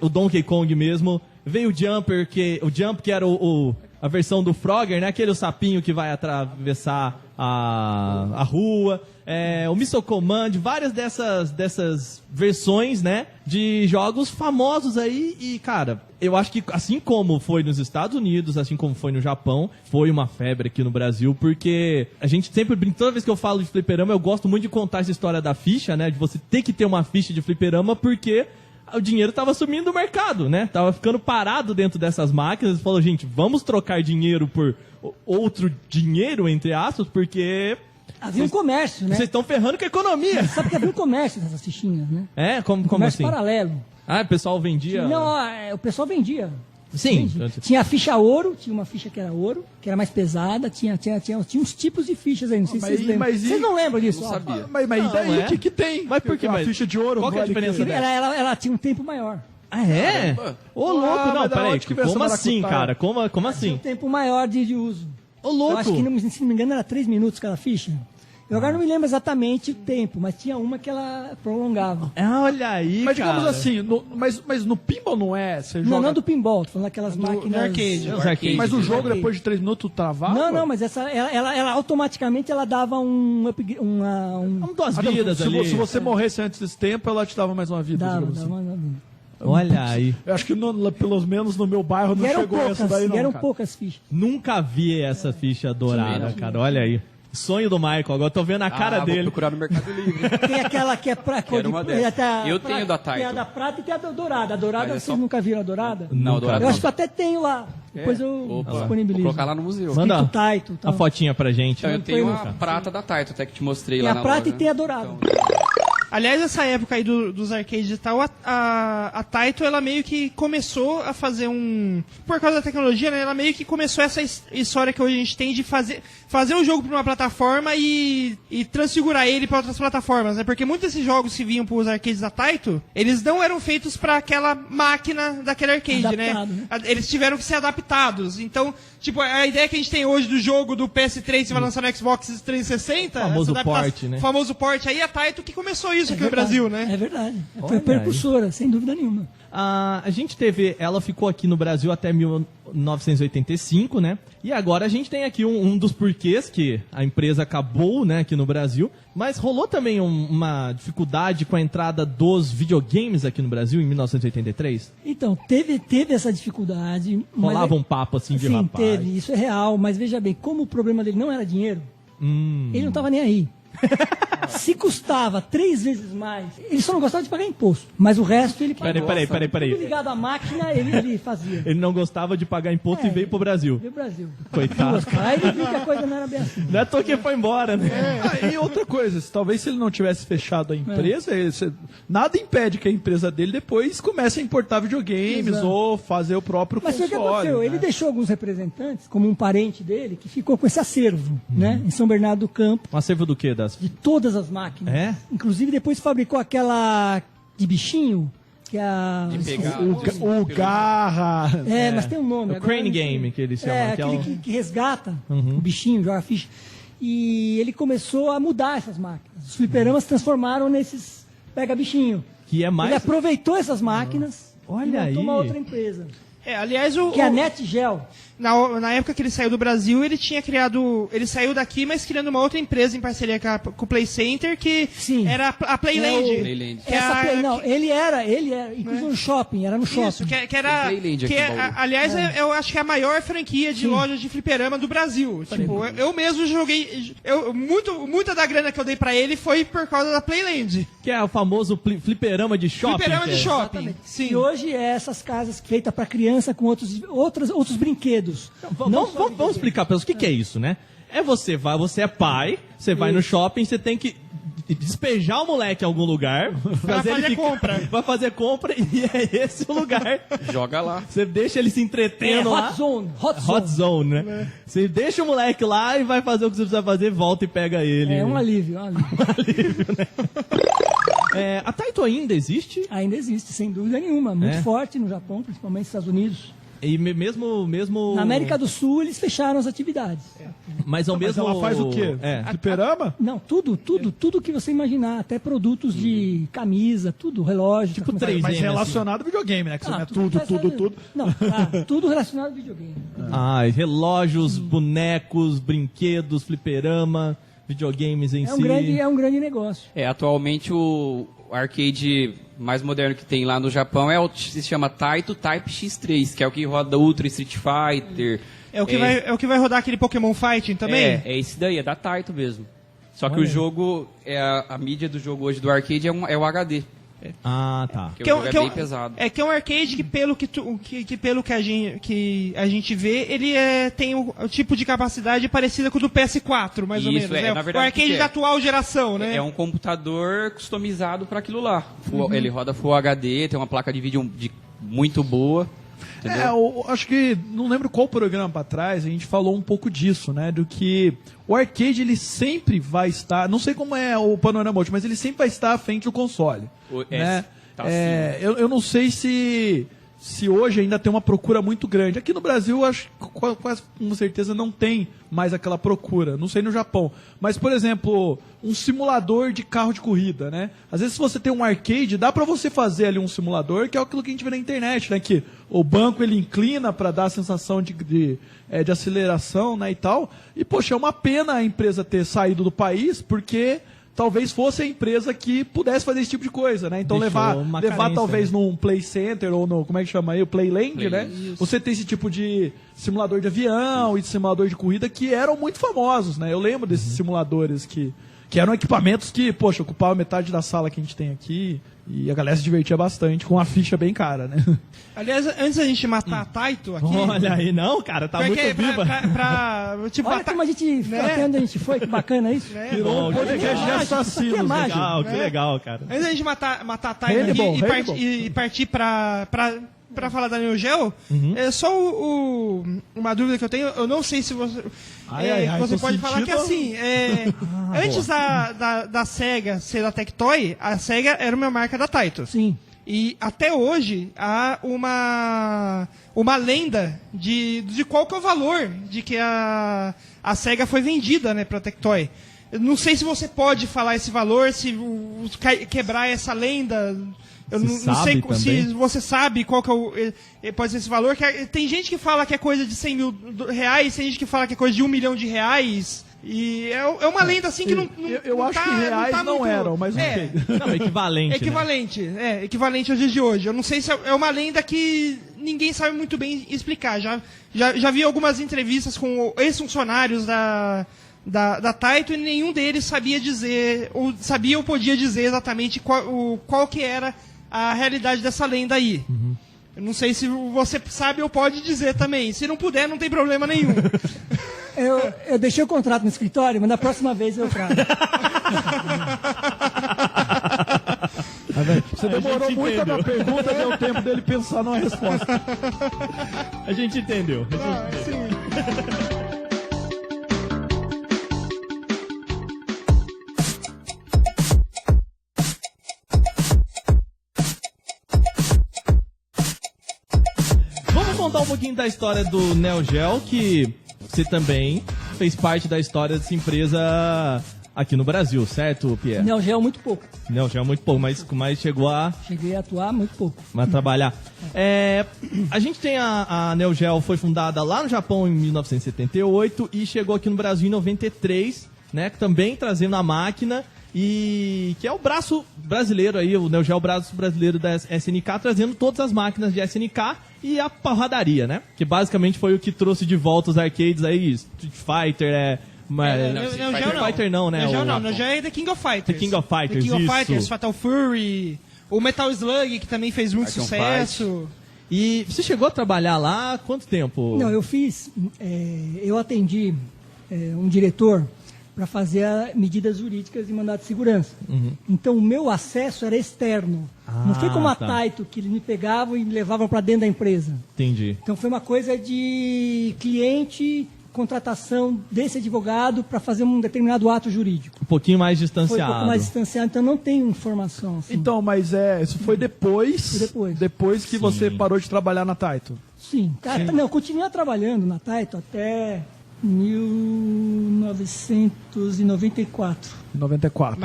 o Donkey Kong mesmo. Veio o Jumper, o Jump, que era a versão do Frogger, né? Aquele sapinho que vai atravessar a rua. O Missile Command, várias dessas versões, né? De jogos famosos aí. E, cara, eu acho que assim como foi nos Estados Unidos, assim como foi no Japão, foi uma febre aqui no Brasil, porque a gente sempre brinca, toda vez que eu falo de fliperama, eu gosto muito de contar essa história da ficha, né? De você ter que ter uma ficha de fliperama, porque o dinheiro tava sumindo do mercado, né? Tava ficando parado dentro dessas máquinas. Falou, gente, vamos trocar dinheiro por outro dinheiro, entre aspas, porque Havia um comércio, né? vocês estão ferrando com a economia. Sabe que havia um comércio nessas fichinhas, né? Como Comércio assim? paralelo. O pessoal vendia... Não, o pessoal vendia. Sim. Entende? Tinha a ficha ouro, tinha uma ficha que era ouro, que era mais pesada, tinha uns tipos de fichas aí, não sei se vocês lembram. Vocês não lembram disso? Não ó. sabia. Mas daí o que tem? Mas por que? A Mas ficha de ouro qual que é a vale diferença que- dela? Ela tinha um tempo maior. Ah, é? Ô, louco. Ah, Não, mas da peraí. onde que veio Como essa assim, maracutaia? cara? Como Tinha um assim? tempo maior de uso. Ô, Eu louco. acho que, se não me engano, era 3 minutos cada ficha. Eu agora não me lembro exatamente o tempo, mas tinha uma que ela prolongava. Ah, olha aí, Mas cara. digamos assim, mas no pinball não é? Você Não, joga... não do pinball, tô falando daquelas máquinas... arcade. Os arcades. Mas o jogo, arcade. depois de 3 minutos, travava? Não, mas ela automaticamente ela dava um Duas Ah, não, vidas se, ali. se você morresse antes desse tempo, ela te dava mais uma vida. dava, digamos assim. dava. Olha aí. Eu acho que pelo menos no meu bairro não E eram chegou poucas, essa daí, não. e eram cara. poucas fichas. Nunca vi essa ficha dourada, cara. Olha aí. Sonho do Michael. Agora eu tô vendo a cara Vou dele. procurar no Mercado Livre. Tem aquela que é pra cor Quero uma dessa. Eu tenho da Tem a Taito. da prata e tem a da dourada. A dourada, Mas é vocês só- nunca viram a dourada? Não, Nunca. dourado Eu não. acho que eu até tenho lá. Depois eu Vou disponibilizo. colocar lá no museu. Manda Escrito Taito, a tal. fotinha pra gente. Então, eu tenho Foi a prata da Taito, até que te mostrei Tem lá a na prata loja. e tem a dourada. Aliás, essa época aí dos arcades e tal, a Taito, ela meio que começou a fazer por causa da tecnologia, né? Ela meio que começou essa história que hoje a gente tem de fazer o jogo para uma plataforma e transfigurar ele para outras plataformas, né? Porque muitos desses jogos que vinham pros arcades da Taito, eles não eram feitos para aquela máquina daquele arcade, Adaptado, né? Eles tiveram que ser adaptados. Então, tipo, a ideia que a gente tem hoje do jogo do PS3 que vai lançar no Xbox 360, Famoso essa adaptação- port, né? famoso port aí, a Taito que começou isso aqui no verdade, Brasil, né? É verdade. Olha Foi precursora, sem dúvida nenhuma. A gente teve, ela ficou aqui no Brasil até 1985, né? E agora a gente tem aqui um dos porquês que a empresa acabou, né, aqui no Brasil. Mas rolou também uma dificuldade com a entrada dos videogames aqui no Brasil em 1983? Então, teve essa dificuldade. mas Rolava um papo assim de sim, rapaz. teve, isso é real. Mas veja bem, como o problema dele não era dinheiro, ele não estava nem aí. Se custava 3 vezes mais, ele só não gostava de pagar imposto. Mas o resto ele pagava. Peraí. Tudo ligado à máquina, ele fazia. Ele não gostava de pagar imposto e veio pro Brasil. Veio o Brasil. Coitado. Aí ele viu que a coisa não era bem assim. Não é à toa que foi embora, né? E outra coisa, talvez se ele não tivesse fechado a empresa, nada impede que a empresa dele depois comece a importar videogames Exato. ou fazer o próprio Mas foi o que console. aconteceu. né? Ele deixou alguns representantes, como um parente dele, que ficou com esse acervo, né? Em São Bernardo do Campo, Um acervo do quê? de todas as máquinas. É? Inclusive depois fabricou aquela de bichinho, que é a... De pegar. O Garra. Mas tem um nome. O agora Crane eu não sei. Game, que eles chamam. É, que é aquele o- que resgata o bichinho, joga ficha. E ele começou a mudar essas máquinas. Os fliperamas se transformaram nesses pega-bichinho. Que é mais... Ele aproveitou essas máquinas Olha e montou aí. uma outra empresa, Aliás, que é a NetGel. na época que ele saiu do Brasil, ele tinha criado. Ele saiu daqui, mas criando uma outra empresa em parceria com o Play Center, que Sim. era a Playland. É o- Playland. Que Essa é a- Play, não, ele era, inclusive no shopping, era no shopping. Isso, que era. Tem Playland Que aqui em Bauru. aliás, eu acho que é a maior franquia de lojas de fliperama do Brasil. Tipo, eu mesmo joguei. Muita da grana que eu dei pra ele foi por causa da Playland. Que é o famoso fliperama de shopping. Fliperama que de é. shopping. Sim. E hoje é essas casas feitas para criança com outros brinquedos. Vamos explicar para o que é isso, né? Você é pai, você vai no shopping, você tem que despejar o moleque em algum lugar, fazer compra. vai fazer compra e é esse o lugar. Joga lá. Você deixa ele se É entretendo lá. Hot Zone. Hot Zone, né? Você deixa o moleque lá e vai fazer o que você precisa fazer, volta e pega ele. É um alívio. A Taito ainda existe? Ainda existe, sem dúvida nenhuma. Muito É? forte no Japão, principalmente nos Estados Unidos. E mesmo... Na América do Sul, eles fecharam as atividades. Mas ao Mas mesmo... ela faz o quê? É. Fliperama? Não, tudo que você imaginar. Até produtos de camisa, tudo, relógio. Tipo tá- 3M, Mas assim. relacionado ao videogame, né? Que você não é faz- tudo. Não, claro, tudo relacionado ao videogame. Relógios, bonecos, brinquedos, fliperama, videogames em É si. um grande negócio. Atualmente o arcade mais moderno que tem lá no Japão se chama Taito Type X3, que é o que roda Ultra Street Fighter. É o que vai rodar aquele Pokémon Fighting também? É esse daí, é da Taito mesmo. Só que Olha. o jogo, a mídia do jogo hoje do arcade é o HD. Ah, tá. Que o jogo é bem pesado. É um arcade que pelo que a gente vê, ele tem o tipo de capacidade parecida com o do PS4, mais ou Isso, menos. na verdade, o arcade o que é? da atual geração, né? É um computador customizado para aquilo lá. Ele roda Full HD, tem uma placa de vídeo muito boa. Entendeu? Acho que, não lembro qual programa pra trás, a gente falou um pouco disso, né? Do que o arcade, ele sempre vai estar, não sei como é o panorama hoje, mas ele sempre vai estar à frente do console. Né? Tá Eu não sei se hoje ainda tem uma procura muito grande. Aqui no Brasil, acho que quase com certeza não tem mais aquela procura. Não sei no Japão. Mas, por exemplo, um simulador de carro de corrida, né? Às vezes, se você tem um arcade, dá pra você fazer ali um simulador, que é aquilo que a gente vê na internet, né? Que o banco, ele inclina pra dar a sensação de aceleração, né? E tal. E, poxa, é uma pena a empresa ter saído do país, porque talvez fosse a empresa que pudesse fazer esse tipo de coisa, né? Então levar talvez num Play Center ou no, como é que chama aí, o Playland, né? Isso. Você tem esse tipo de simulador de avião e de simulador de corrida que eram muito famosos, né? Eu lembro desses simuladores que eram equipamentos que, poxa, ocupavam metade da sala que a gente tem aqui e a galera se divertia bastante com uma ficha bem cara, né? Aliás, antes da gente matar a Taito aqui... Olha aí, não, cara, tá muito viva. Tipo, olha como a gente... Até onde a gente foi, que bacana isso. Virou um podcast de assassinos. Que legal, cara. Antes da gente matar a Taito aqui e partir pra falar da Neo Geo, é só uma dúvida que eu tenho. Eu não sei se você... você pode falar que assim, antes da SEGA ser da Tectoy, a SEGA era uma marca da Taito. Sim. E até hoje há uma lenda de qual que é o valor de que a SEGA foi vendida, né, pra Tectoy. Eu não sei se você pode falar esse valor, se quebrar essa lenda. Eu não sei se você sabe qual que pode ser esse valor. Tem gente que fala que é coisa de 100 mil reais, tem gente que fala que é coisa de 1 milhão de reais. E é uma lenda assim que não eu acho que reais não eram, mas ok. Não, equivalente. Né? Equivalente aos dias de hoje. Eu não sei se é uma lenda que ninguém sabe muito bem explicar. Já vi algumas entrevistas com ex-funcionários da Taito e nenhum deles sabia dizer, ou sabia ou podia dizer exatamente qual que era a realidade dessa lenda aí. Eu não sei se você sabe ou pode dizer também. Se não puder, não tem problema nenhum. Eu deixei o contrato no escritório, mas na próxima vez eu trago. Você demorou muito na pergunta, deu tempo dele pensar numa resposta. A gente entendeu. Sim. Vamos contar um pouquinho da história do Neo Geo, que você também fez parte da história dessa empresa aqui no Brasil, certo, Pierre? Neo Geo muito pouco. Neo Geo muito pouco, mas chegou a... Cheguei a atuar muito pouco. A trabalhar. A gente tem a Neo Geo, foi fundada lá no Japão em 1978 e chegou aqui no Brasil em 93, né? Também trazendo a máquina e que é o braço brasileiro aí, o Neo Geo é o braço brasileiro da SNK, trazendo todas as máquinas de SNK e a porradaria, né? Que basicamente foi o que trouxe de volta os arcades aí, Street Fighter, Street Fighter não, né? Neo Geo é The King of Fighters. The King of Fighters, The King of isso. Fighters, Fatal Fury, o Metal Slug, que também fez muito sucesso. E você chegou a trabalhar lá há quanto tempo? Não, eu atendi um diretor para fazer medidas jurídicas e mandado de segurança. Então o meu acesso era externo. Não foi como a Taito, que eles me pegavam e me levavam para dentro da empresa. Entendi. Então foi uma coisa de cliente, contratação desse advogado para fazer um determinado ato jurídico. Um pouquinho mais distanciado. Foi um pouco mais distanciado, então não tenho informação. Assim. Então, mas isso foi depois. Depois que você parou de trabalhar na Taito. Sim. Não, eu continuei trabalhando na Taito até 1994. 94.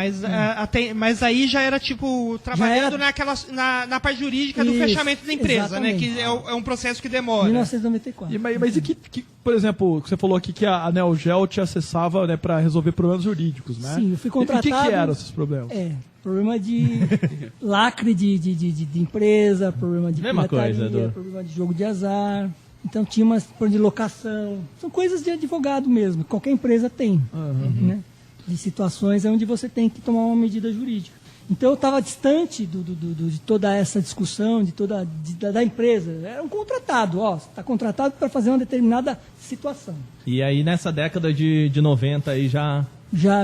Mas aí já era tipo trabalhando na parte jurídica do fechamento da empresa, exatamente. Né? Que é um processo que demora. 1994. Mas e que, por exemplo, você falou aqui que a Neo Geo te acessava, né, para resolver problemas jurídicos, né? Sim, eu fui contratado. E o que eram esses problemas? Problema de lacre de empresa, problema de pirataria, problema de jogo de azar. Então tinha umas de locação. São coisas de advogado mesmo. Qualquer empresa tem. Né? De situações onde você tem que tomar uma medida jurídica. Então eu estava distante de toda essa discussão, da empresa. Era um contratado. Você está contratado para fazer uma determinada situação. E aí nessa década de 90 aí já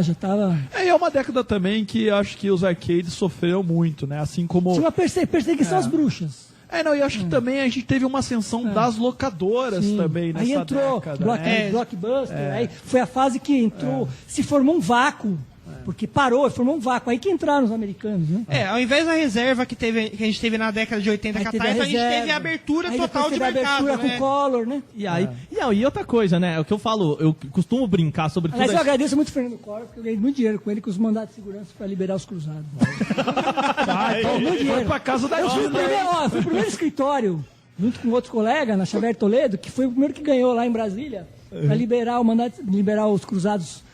estava... É uma década também que acho que os arcades sofreram muito, né? Assim como... Tinha uma perseguição às bruxas. Não, e acho que também a gente teve uma ascensão das locadoras também nessa aí entrou década. Blockbuster, aí foi a fase que entrou, se formou um vácuo, porque parou, formou um vácuo, aí que entraram os americanos, né? Ao invés da reserva que a gente teve na década de 80 Aí com a teve Taito, a gente reserva. teve a abertura Aí total depois de teve a mercado, abertura né? com o Collor, né? E aí, e outra coisa, né? É o que eu falo, eu costumo brincar sobre Aliás, tudo. eu agradeço muito o Fernando Collor, porque eu ganhei muito dinheiro com ele, com os mandatos de segurança para liberar os cruzados. Muito Foi dinheiro. pra casa da Eu fui o primeiro, fui o primeiro escritório, junto com outro colega, na Xavier Toledo, que foi o primeiro que ganhou lá em Brasília, para liberar o mandato, liberar os cruzados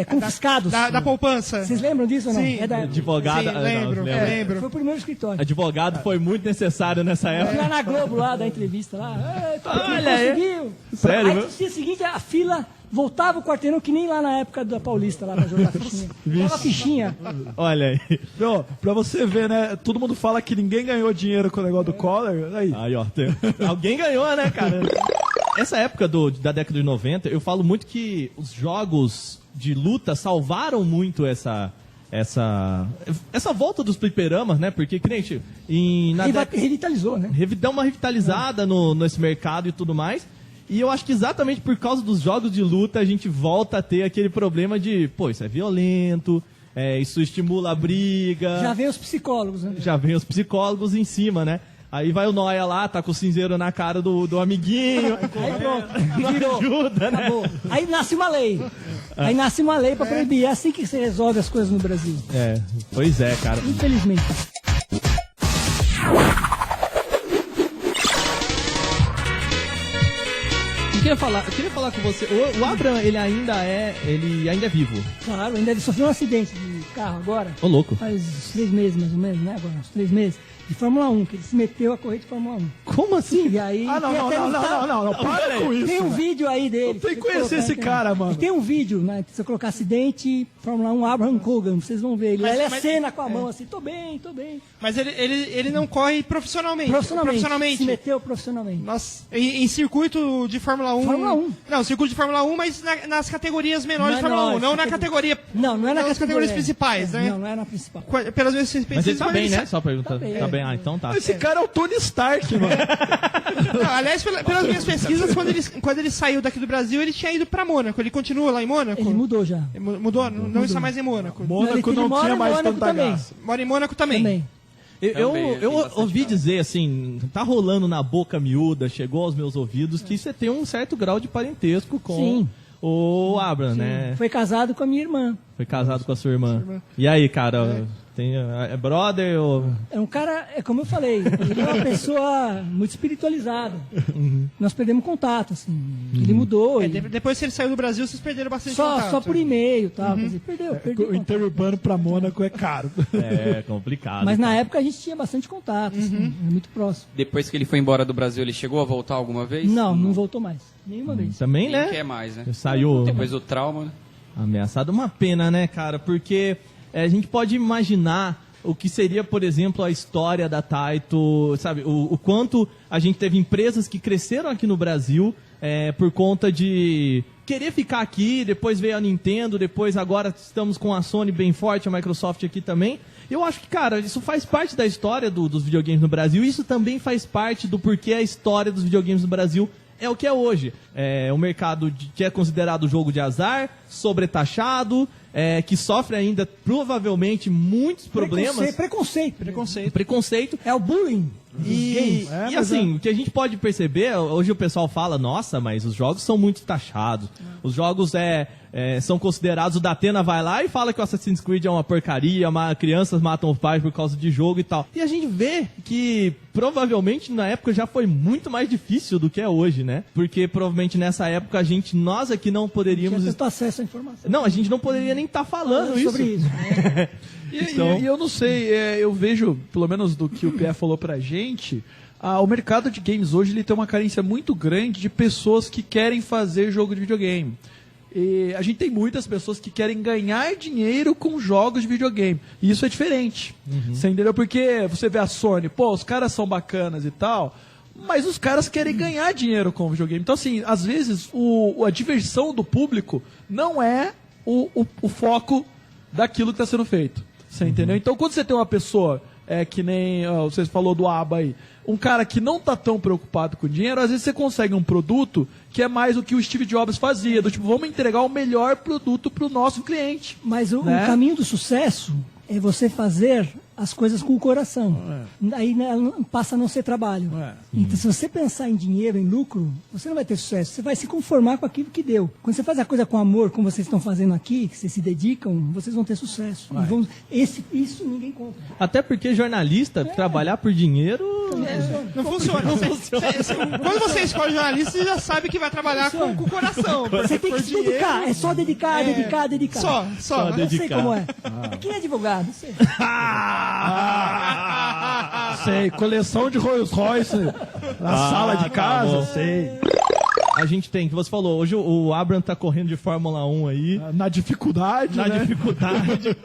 confiscados. Da poupança. Vocês lembram disso ou não? Sim. Advogado. Sim, lembro. Foi o primeiro escritório. Advogado foi muito necessário nessa Eu fui época. lá na Globo, lá, da entrevista lá. Olha aí. Conseguiu. Sério, Aí meu? no dia seguinte, a fila voltava o quarteirão, que nem lá na época da Paulista, lá pra jogar fichinha. Jogava fichinha. Olha aí. Meu, pra você ver, né? Todo mundo fala que ninguém ganhou dinheiro com o negócio do Collor. Aí. Aí, ó. Alguém ganhou, né, cara? Essa época da década de 90, eu falo muito que os jogos de luta salvaram muito essa volta dos fliperamas, né? Porque, cliente, Revitalizou, né? dá uma revitalizada nesse mercado e tudo mais. E eu acho que exatamente por causa dos jogos de luta a gente volta a ter aquele problema de, pô, isso é violento, isso estimula a briga. Já vem os psicólogos, né? Já vem os psicólogos em cima, né? Aí vai o Noia lá, tá com o cinzeiro na cara do amiguinho. Aí pronto, virou. Ajuda, né? Acabou. Aí nasce uma lei. Aí nasce uma lei pra proibir. É assim que se resolve as coisas no Brasil. Pois é, cara. Infelizmente. Eu queria falar com você. O Abraham, ele ainda é vivo. Claro, ainda ele sofreu um acidente de carro agora. Ô, louco. Faz uns 3 meses, mais ou menos, né? Agora, uns 3 meses. De Fórmula 1, que ele se meteu a correr de Fórmula 1. Como assim? E aí... Ah, não, para com isso. Tem um vídeo aí dele. Tem que conhecer esse cara, mano. E tem um vídeo, né? Se eu colocar acidente, Fórmula 1, Abraham Kogan, vocês vão ver. Ele é cena com a mão assim, tô bem. Mas ele não corre profissionalmente. Profissionalmente. Se meteu profissionalmente. Nossa, em circuito de Fórmula 1. Fórmula 1. Não, circuito de Fórmula 1, mas nas categorias menores de Fórmula 1. Não na categoria. Não é na nas categorias principais, né? Não é na principal. Pelas vezes Mas ele tá bem, né? Só perguntando. Tá bem. Tá bem. Ah, então tá. Esse cara é o Tony Stark, mano. Não, aliás, pelas minhas pesquisas, quando ele saiu daqui do Brasil, ele tinha ido pra Mônaco. Ele continua lá em Mônaco? Ele mudou já. Mudou? Não está mais em Mônaco. Mônaco Ele não mora tinha em mais Mônaco tanta também. graça. Mora em Mônaco também. Também. Eu tem bastante ouvi graça. dizer assim, tá rolando na boca miúda, chegou aos meus ouvidos, que você tem um certo grau de parentesco com Sim. o Abraham, né? Foi casado com a minha irmã. Foi casado com a sua irmã. E aí, cara, é brother ou... É um cara, como eu falei, ele é uma pessoa muito espiritualizada. Nós perdemos contato, assim. Ele mudou. Depois que ele saiu do Brasil, vocês perderam bastante Só contato. por e-mail e tal. Quer dizer, perdeu O contato. interurbano pra Mônaco é caro. É complicado. Mas na época a gente tinha bastante contato, assim, muito próximo. Depois que ele foi embora do Brasil, ele chegou a voltar alguma vez? Não voltou mais. Nenhuma vez. Também, Nem né? quer mais, né? Saiu Depois do trauma, né? ameaçado. Uma pena, né, cara? Porque a gente pode imaginar o que seria, por exemplo, a história da Taito, sabe? O quanto a gente teve empresas que cresceram aqui no Brasil por conta de querer ficar aqui, depois veio a Nintendo, depois agora estamos com a Sony bem forte, a Microsoft aqui também. Eu acho que, cara, isso faz parte da história dos videogames no Brasil, e isso também faz parte do porquê a história dos videogames no Brasil é o que é hoje. É um mercado que é considerado jogo de azar, sobretaxado, que sofre ainda, provavelmente, muitos problemas. Preconceito. É o bullying. E assim, o que a gente pode perceber, hoje o pessoal fala, nossa, mas os jogos são muito taxados. Os jogos são considerados, o Datena vai lá e fala que o Assassin's Creed é uma porcaria, crianças matam os pais por causa de jogo e tal. E a gente vê que provavelmente na época já foi muito mais difícil do que é hoje, né? Porque provavelmente nessa época nós aqui não poderíamos... Tinha tanto acesso à informação. Não, a gente não poderia nem estar falando sobre isso. E eu não sei, eu vejo, pelo menos do que o Pierre falou pra gente, o mercado de games hoje ele tem uma carência muito grande de pessoas que querem fazer jogo de videogame. E a gente tem muitas pessoas que querem ganhar dinheiro com jogos de videogame. E isso é diferente. Você entendeu? Porque você vê a Sony, os caras são bacanas e tal, mas os caras querem ganhar dinheiro com o videogame. Então, assim, às vezes a diversão do público não é o foco daquilo que está sendo feito. Você entendeu? Então, quando você tem uma pessoa que nem vocês falou do ABA aí. Um cara que não tá tão preocupado com dinheiro, às vezes você consegue um produto que é mais o que o Steve Jobs fazia. Do tipo, vamos entregar o melhor produto pro nosso cliente. Mas o né? caminho do sucesso é você fazer as coisas com o coração. Aí né, passa a não ser trabalho. Então, se você pensar em dinheiro, em lucro, você não vai ter sucesso. Você vai se conformar com aquilo que deu. Quando você faz a coisa com amor, como vocês estão fazendo aqui, que vocês se dedicam, vocês vão ter sucesso. E isso ninguém compra. Até porque jornalista, trabalhar por dinheiro... Não funciona. Quando você escolhe jornalista, você já sabe que vai trabalhar com o coração. Você tem que se dedicar. É só dedicar. Só. Eu sei como é. Quem é advogado? Sei. Sei, coleção de Rolls Royce na sala de casa, sei. A gente tem, que você falou, hoje o Abraham tá correndo de Fórmula 1 aí. Na dificuldade, Na dificuldade.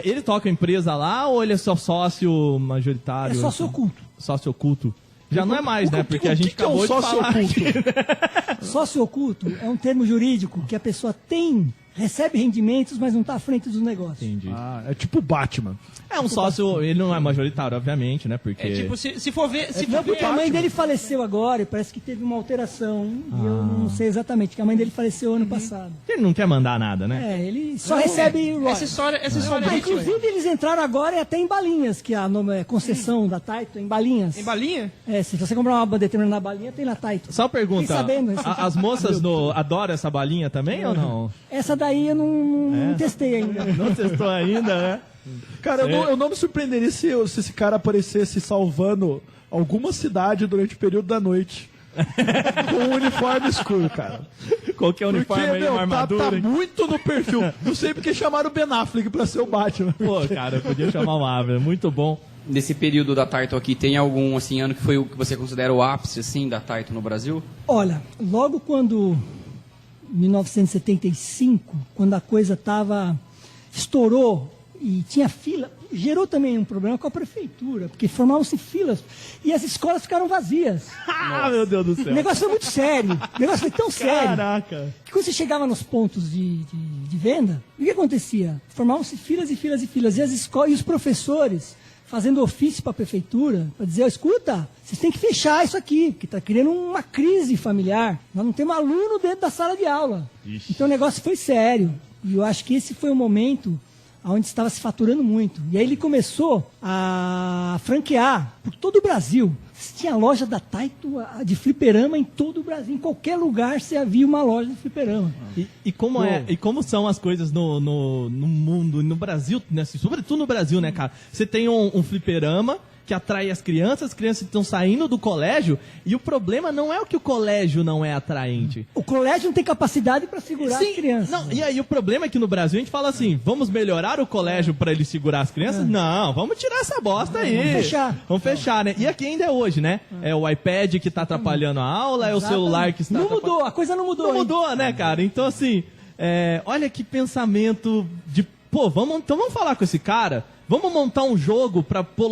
Ele toca a empresa lá ou ele é só sócio majoritário? É sócio oculto. Sócio oculto. Já não é mais, né? Porque a gente acabou de falar. Sócio oculto é um termo jurídico que a pessoa recebe rendimentos, mas não está à frente do negócio. Entendi. É tipo Batman. É um sócio, ele não é majoritário, obviamente, né? Porque... tipo, se for ver... Porque a mãe dele faleceu agora e parece que teve uma alteração. E eu não sei exatamente, porque a mãe dele faleceu ano passado. Ele não quer mandar nada, né? Ele só recebe o Essa história é inclusive, eles entraram agora até em balinhas, que a concessão da Taito, em balinhas. Em balinha? Se você comprar uma determinada balinha, tem na Taito. Só pergunta, sabendo, as moças adoram essa balinha também ou não? Essa daí eu não testei ainda. Não testou ainda, né? Cara, eu não me surpreenderia se esse cara aparecesse salvando alguma cidade durante o período da noite. Com um uniforme escuro, cara. Qualquer uniforme aí, uma armadura. Tá muito no perfil. Não sei porque chamaram o Ben Affleck pra ser o Batman. Pô, cara, podia chamar o Abraham, muito bom. Nesse período da Taito aqui, tem algum assim, ano que foi o que você considera o ápice assim, da Taito no Brasil? Olha, logo quando... 1975, quando a coisa estourou e tinha fila, gerou também um problema com a prefeitura, porque formavam-se filas e as escolas ficaram vazias. Meu Deus do céu. O negócio foi muito sério, o negócio foi tão sério. Caraca. Que quando você chegava nos pontos de venda, o que acontecia? Formavam-se filas e filas e filas, e as escolas e os professores fazendo ofício para a prefeitura, para dizer, escuta, vocês têm que fechar isso aqui, porque está criando uma crise familiar. Nós não temos aluno dentro da sala de aula. Ixi. Então o negócio foi sério. E eu acho que esse foi o momento onde estava se faturando muito. E aí ele começou a franquear por todo o Brasil. Tinha loja da Taito de fliperama em todo o Brasil. Em qualquer lugar você havia uma loja de fliperama. E como são as coisas no mundo, no Brasil, né? Sobretudo no Brasil, né, cara? Você tem um fliperama que atrai as crianças estão saindo do colégio, e o problema não é o que o colégio não é atraente. O colégio não tem capacidade para segurar as crianças. Não, e aí o problema é que no Brasil a gente fala assim, vamos melhorar o colégio para ele segurar as crianças? Não, vamos tirar essa bosta aí. Vamos fechar, né? E aqui ainda é hoje, né? É o iPad que tá atrapalhando a aula, é o celular que está Não mudou, a coisa não mudou. Não mudou, né, cara? Então assim, olha que pensamento de, então vamos falar com esse cara. Vamos montar um jogo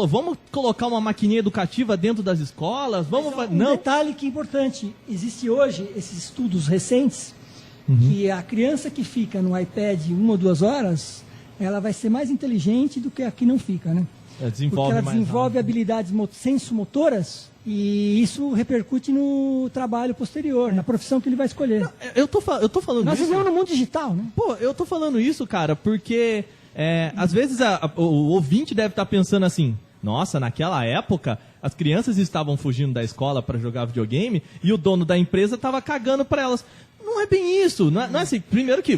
vamos colocar uma maquininha educativa dentro das escolas? Um detalhe que é importante, existe hoje esses estudos recentes que a criança que fica no iPad 1 ou 2 horas, ela vai ser mais inteligente do que a que não fica, né? Porque ela desenvolve habilidades sensomotoras e isso repercute no trabalho posterior, na profissão que ele vai escolher. Eu tô falando Nós vivemos no mundo digital, né? Pô, eu tô falando isso, cara, porque... às vezes o ouvinte deve estar pensando assim, nossa, naquela época as crianças estavam fugindo da escola para jogar videogame e o dono da empresa estava cagando para elas. Não é bem isso, não é assim. Primeiro que,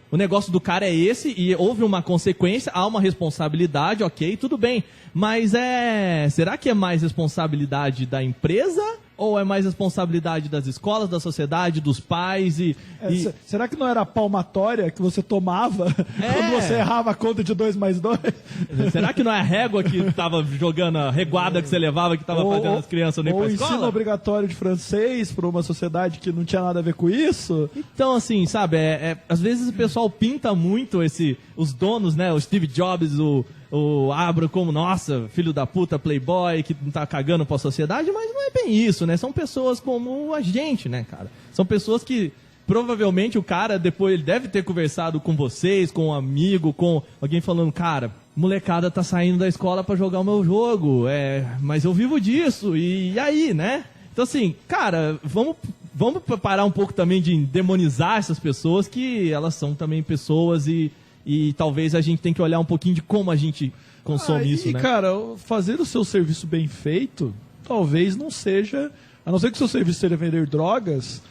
o negócio do cara é esse e houve uma consequência, há uma responsabilidade, ok, tudo bem. Mas será que é mais responsabilidade da empresa? Ou é mais responsabilidade das escolas, da sociedade, dos pais Será que não era a palmatória que você tomava quando você errava a conta de 2 mais 2? Será que não é a régua que estava jogando, a reguada que você levava que estava fazendo as crianças não ir pra escola? Ou ensino obrigatório de francês para uma sociedade que não tinha nada a ver com isso? Então, assim, sabe, às vezes o pessoal pinta muito os donos, né, o Steve Jobs, o Abraham como, nossa, filho da puta, playboy, que não tá cagando pra sociedade, mas não é bem isso, né? São pessoas como a gente, né, cara? São pessoas que, provavelmente, o cara, depois, ele deve ter conversado com vocês, com um amigo, com alguém falando, cara, molecada tá saindo da escola pra jogar o meu jogo, mas eu vivo disso, e aí, né? Então assim, cara, vamos parar um pouco também de demonizar essas pessoas, que elas são também pessoas e talvez a gente tenha que olhar um pouquinho de como a gente consome isso, né? E, cara, fazer o seu serviço bem feito, talvez não seja... A não ser que o seu serviço seja vender drogas,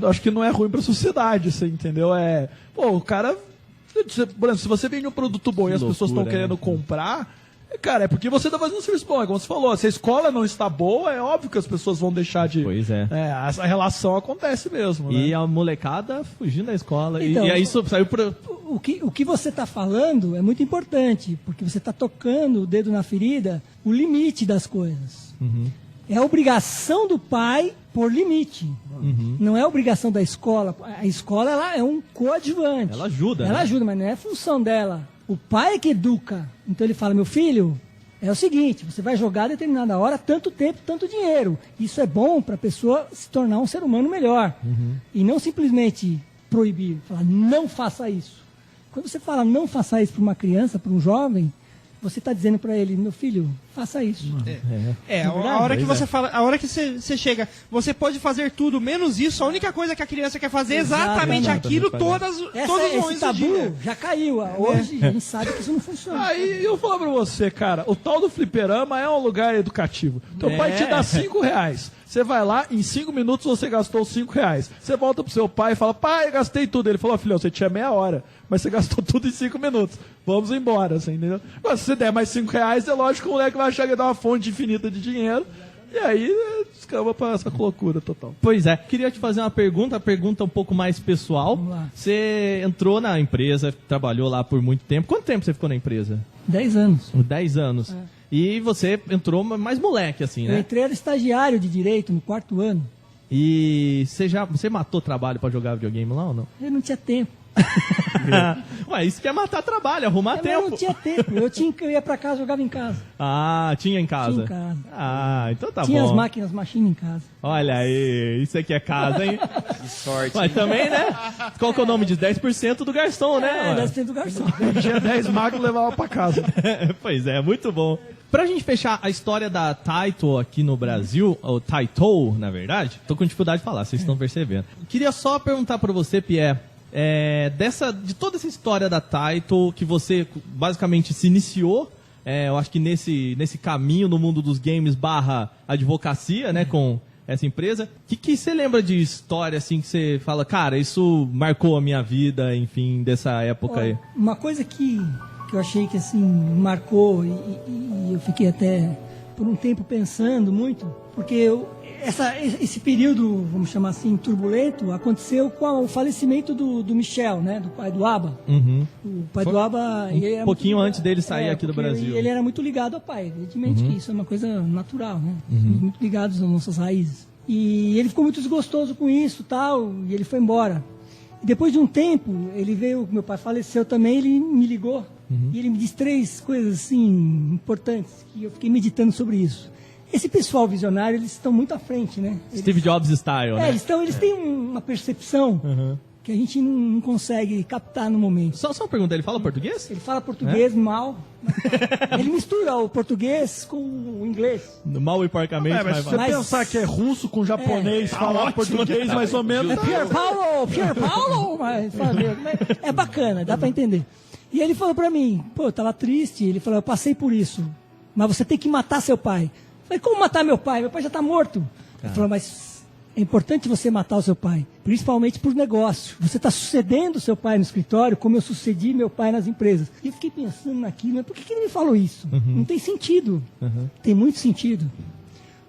acho que não é ruim pra sociedade, você entendeu? O cara... Por exemplo, se você vende um produto bom e as pessoas estão querendo comprar... Cara, é porque você tá fazendo um serviço bom. Como você falou, se a escola não está boa, é óbvio que as pessoas vão deixar de... Pois é. A relação acontece mesmo, né? E a molecada fugindo da escola. Então, e aí isso saiu por... O que você está falando é muito importante, porque você está tocando o dedo na ferida, o limite das coisas. Uhum. É a obrigação do pai por limite. Uhum. Não é a obrigação da escola. A escola ela é um coadjuvante. Ela ajuda, Ela né? ajuda, mas não é função dela. O pai é que educa. Então ele fala, meu filho, é o seguinte, você vai jogar a determinada hora, tanto tempo, tanto dinheiro. Isso é bom para a pessoa se tornar um ser humano melhor. Uhum. E não simplesmente proibir, falar, não faça isso. Quando você fala não faça isso para uma criança, para um jovem, você está dizendo para ele, meu filho, faça isso. A hora que você fala, a hora que você chega, você pode fazer tudo, menos isso, a única coisa que a criança quer fazer é exatamente aquilo todos os Esse momentos do tabu dia. já caiu. Hoje a gente sabe que isso não funciona. Aí eu vou falar pra você, cara, o tal do fliperama é um lugar educativo. Teu pai te dá R$5. Você vai lá, em 5 minutos você gastou R$5. Você volta pro seu pai e fala, pai, eu gastei tudo. Ele falou, filhão, você tinha meia hora, mas você gastou tudo em 5 minutos. Vamos embora, assim, entendeu? Mas se você der mais R$5, é lógico que o moleque vai achar que dá uma fonte infinita de dinheiro. E aí, descamba pra essa loucura total. Pois é. Queria te fazer uma pergunta um pouco mais pessoal. Vamos lá. Você entrou na empresa, trabalhou lá por muito tempo. Quanto tempo você ficou na empresa? 10 anos. 10 anos. E você entrou mais moleque, assim, Eu né? entrei, era estagiário de Direito no 4º ano. E você matou trabalho pra jogar videogame lá ou não? Eu não tinha tempo. Ué, isso que é matar trabalho, arrumar Eu não tempo. tinha tempo. Eu ia pra casa, jogava em casa. Ah, tinha em casa? Tinha em casa. Ah, então tá Tinha bom. as máquinas, machine em casa. Olha aí, isso aqui é casa, hein? Que sorte. Mas também, né? Qual que é o nome disso? 10% do garçom, né? É, 10% do garçom. Tinha 10 máquinas e levava pra casa. Pois é, muito bom. Pra gente fechar a história da Taito aqui no Brasil, ou Taito, na verdade, tô com dificuldade de falar, vocês estão percebendo. Queria só perguntar pra você, Pierre, de toda essa história da Taito, que você basicamente se iniciou, eu acho que nesse caminho no mundo dos games / advocacia, né, com essa empresa, o que você lembra de história, assim, que você fala, cara, isso marcou a minha vida, enfim, dessa época aí? Uma coisa que eu achei que assim marcou e eu fiquei até por um tempo pensando muito, porque esse período, vamos chamar assim, turbulento, aconteceu com o falecimento do Michel, né, do pai do Abba. Uhum. O pai do Abba... Um pouquinho antes dele sair aqui do Brasil. Ele era muito ligado ao pai, evidentemente que isso é uma coisa natural, né? Somos muito ligados às nossas raízes. E ele ficou muito desgostoso com isso tal, e ele foi embora. E depois de um tempo, ele veio, meu pai faleceu também, ele me ligou. E ele me disse 3 coisas assim importantes, que eu fiquei meditando sobre isso. Esse pessoal visionário, eles estão muito à frente, né? Steve Jobs style, né? Eles têm uma percepção que a gente não consegue captar no momento. Só uma pergunta, ele fala português? Ele fala português mal. Ele mistura o português com o inglês. Mal e porcamente, Mas se você Mas- pensar que é russo com japonês, falar português mais ou menos... É Pierre Paulo, mas é bacana, dá pra entender. E ele falou pra mim, pô, eu tava triste, ele falou, eu passei por isso, mas você tem que matar seu pai. Eu falei, como matar meu pai? Meu pai já tá morto. Ele falou, mas é importante você matar o seu pai, principalmente por negócio. Você está sucedendo seu pai no escritório, como eu sucedi meu pai nas empresas. E eu fiquei pensando naquilo, mas por que ele me falou isso? Não tem sentido. Tem muito sentido.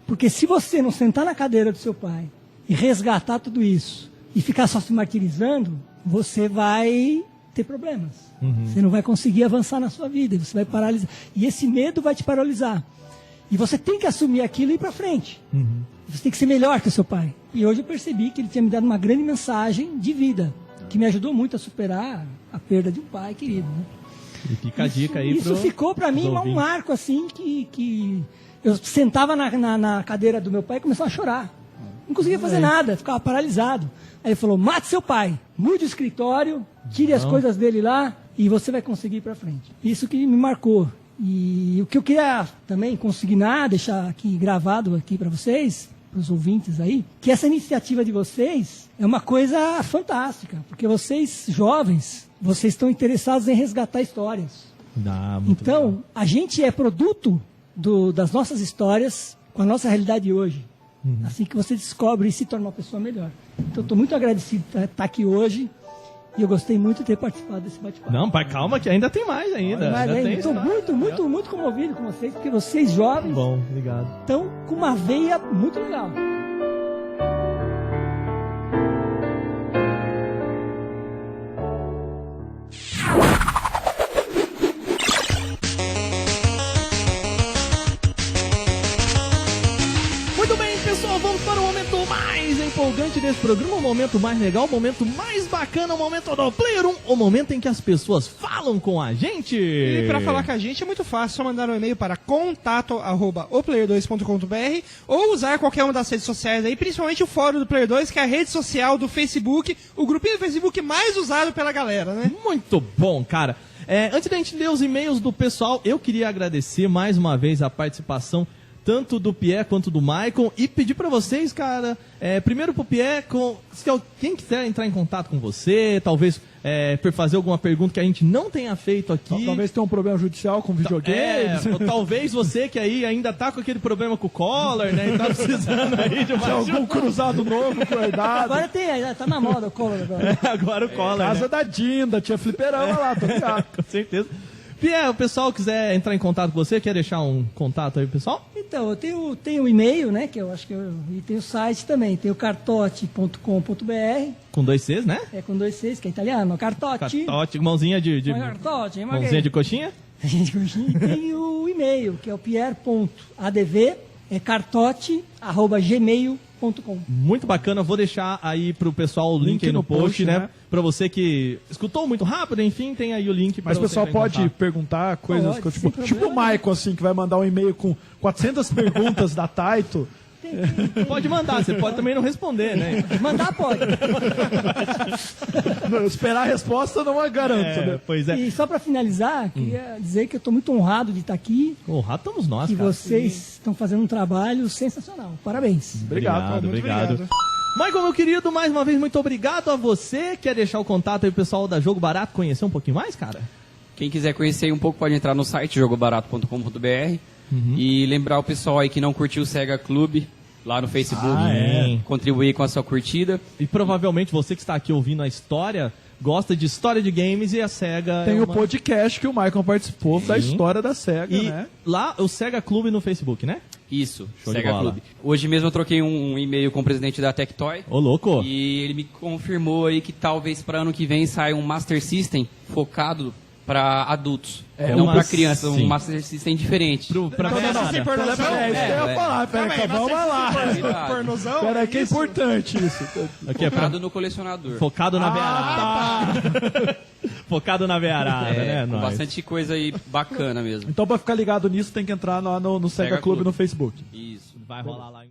Porque se você não sentar na cadeira do seu pai e resgatar tudo isso, e ficar só se martirizando, você vai ter problemas. Você não vai conseguir avançar na sua vida, você vai paralisar. E esse medo vai te paralisar. E você tem que assumir aquilo e ir para frente. Você tem que ser melhor que o seu pai. E hoje eu percebi que ele tinha me dado uma grande mensagem de vida, que me ajudou muito a superar a perda de um pai querido. Né? E fica a dica aí Isso ficou para mim um marco assim que eu sentava na cadeira do meu pai e começava a chorar. Não conseguia fazer nada, ficava paralisado. Aí ele falou, mate seu pai, mude o escritório, tire as coisas dele lá e você vai conseguir ir para frente. Isso que me marcou. E o que eu queria também consignar, deixar aqui gravado aqui para vocês, para os ouvintes aí, que essa iniciativa de vocês é uma coisa fantástica, porque vocês, jovens, vocês estão interessados em resgatar histórias. Muito Então, legal. a gente é produto das nossas histórias com a nossa realidade de hoje. Assim que você descobre e se torna uma pessoa melhor. Então, estou muito agradecido por estar aqui hoje e eu gostei muito de ter participado desse bate-papo. Não, pai, calma que ainda tem mais ainda. Mas Ainda tem estou muito comovido com vocês, porque vocês, jovens, Bom, obrigado. estão com uma veia muito legal. Muito bem, pessoal, vamos para o momento mais empolgante desse programa, o momento mais legal, o momento mais bacana, o momento do Player 1, o momento em que as pessoas falam com a gente. E pra falar com a gente é muito fácil, só mandar um e-mail para contato@oplayer2.com.br ou usar qualquer uma das redes sociais aí, principalmente o fórum do Player 2, que é a rede social do Facebook, o grupinho do Facebook mais usado pela galera, né? Muito bom, cara. Antes da gente ler os e-mails do pessoal, eu queria agradecer mais uma vez a participação tanto do Pierre quanto do Maicon e pedir pra vocês, cara, primeiro pro Pierre, quem quiser entrar em contato com você, talvez por fazer alguma pergunta que a gente não tenha feito aqui. Talvez tenha um problema judicial com videogame. Ou talvez você que aí ainda tá com aquele problema com o Collor, né, e tá precisando aí de uma Algum cruzado novo guardado. Agora tá na moda o Collor agora. Agora o Collor, Casa né? da Dinda, tinha fliperama lá, tô ligado. Com certeza. Pierre, o pessoal quiser entrar em contato com você, quer deixar um contato aí, pessoal? Então, eu tenho o e-mail, né, que eu acho que e tem o site também, tem o cartote.com.br, Com 2 Cs, né? com 2 Cs, que é italiano, cartote. Cartote, mãozinha de Cartote, mãozinha de coxinha? E tem o e-mail, que é o pierre.adv, cartote@gmail.com. Muito bacana, vou deixar aí pro pessoal o link aí no post, né? Pra você que escutou muito rápido, enfim, tem aí o link pra Mas o você pessoal entrar em pode contato. perguntar coisas, Pode, sem tipo o problema. Maicon, assim, que vai mandar um e-mail com 400 perguntas da Taito. Pode mandar, você pode também não responder, né? Mandar pode. Esperar a resposta não é garanto, né? Pois é. E só para finalizar, queria dizer que eu estou muito honrado de estar aqui, O rato estamos nós, que cara. vocês estão fazendo um trabalho sensacional. Parabéns. Obrigado, muito obrigado. Michael, meu querido, mais uma vez, muito obrigado a você. Quer deixar o contato aí pro pessoal da Jogo Barato conhecer um pouquinho mais, cara? Quem quiser conhecer um pouco pode entrar no site jogobarato.com.br e lembrar o pessoal aí que não curtiu o Sega Clube lá no Facebook, contribuir com a sua curtida. E provavelmente você que está aqui ouvindo a história gosta de história de games e a SEGA Tem é o podcast que o Maicon participou da Sim. história da SEGA, E né? lá, o SEGA Clube no Facebook, né? Isso, Show de Sega bola. Clube. Hoje mesmo eu troquei um e-mail com o presidente da Tectoy. Ô, louco. E ele me confirmou aí que talvez para ano que vem saia um Master System focado para adultos, não para crianças, sim. um Master System diferente. Pra Não, mestrada. Pera, isso que eu ia falar. Pera, Calma aí, vamos lá. Pornozão? Pera, que é importante isso. Aqui é pra... Focado no colecionador. Focado na veiarada. Focado na veiarada, né? Com Nós. bastante coisa aí bacana mesmo. Então, pra ficar ligado nisso, tem que entrar no Sega Sega Clube Clube. no Facebook. Isso. Vai rolar lá.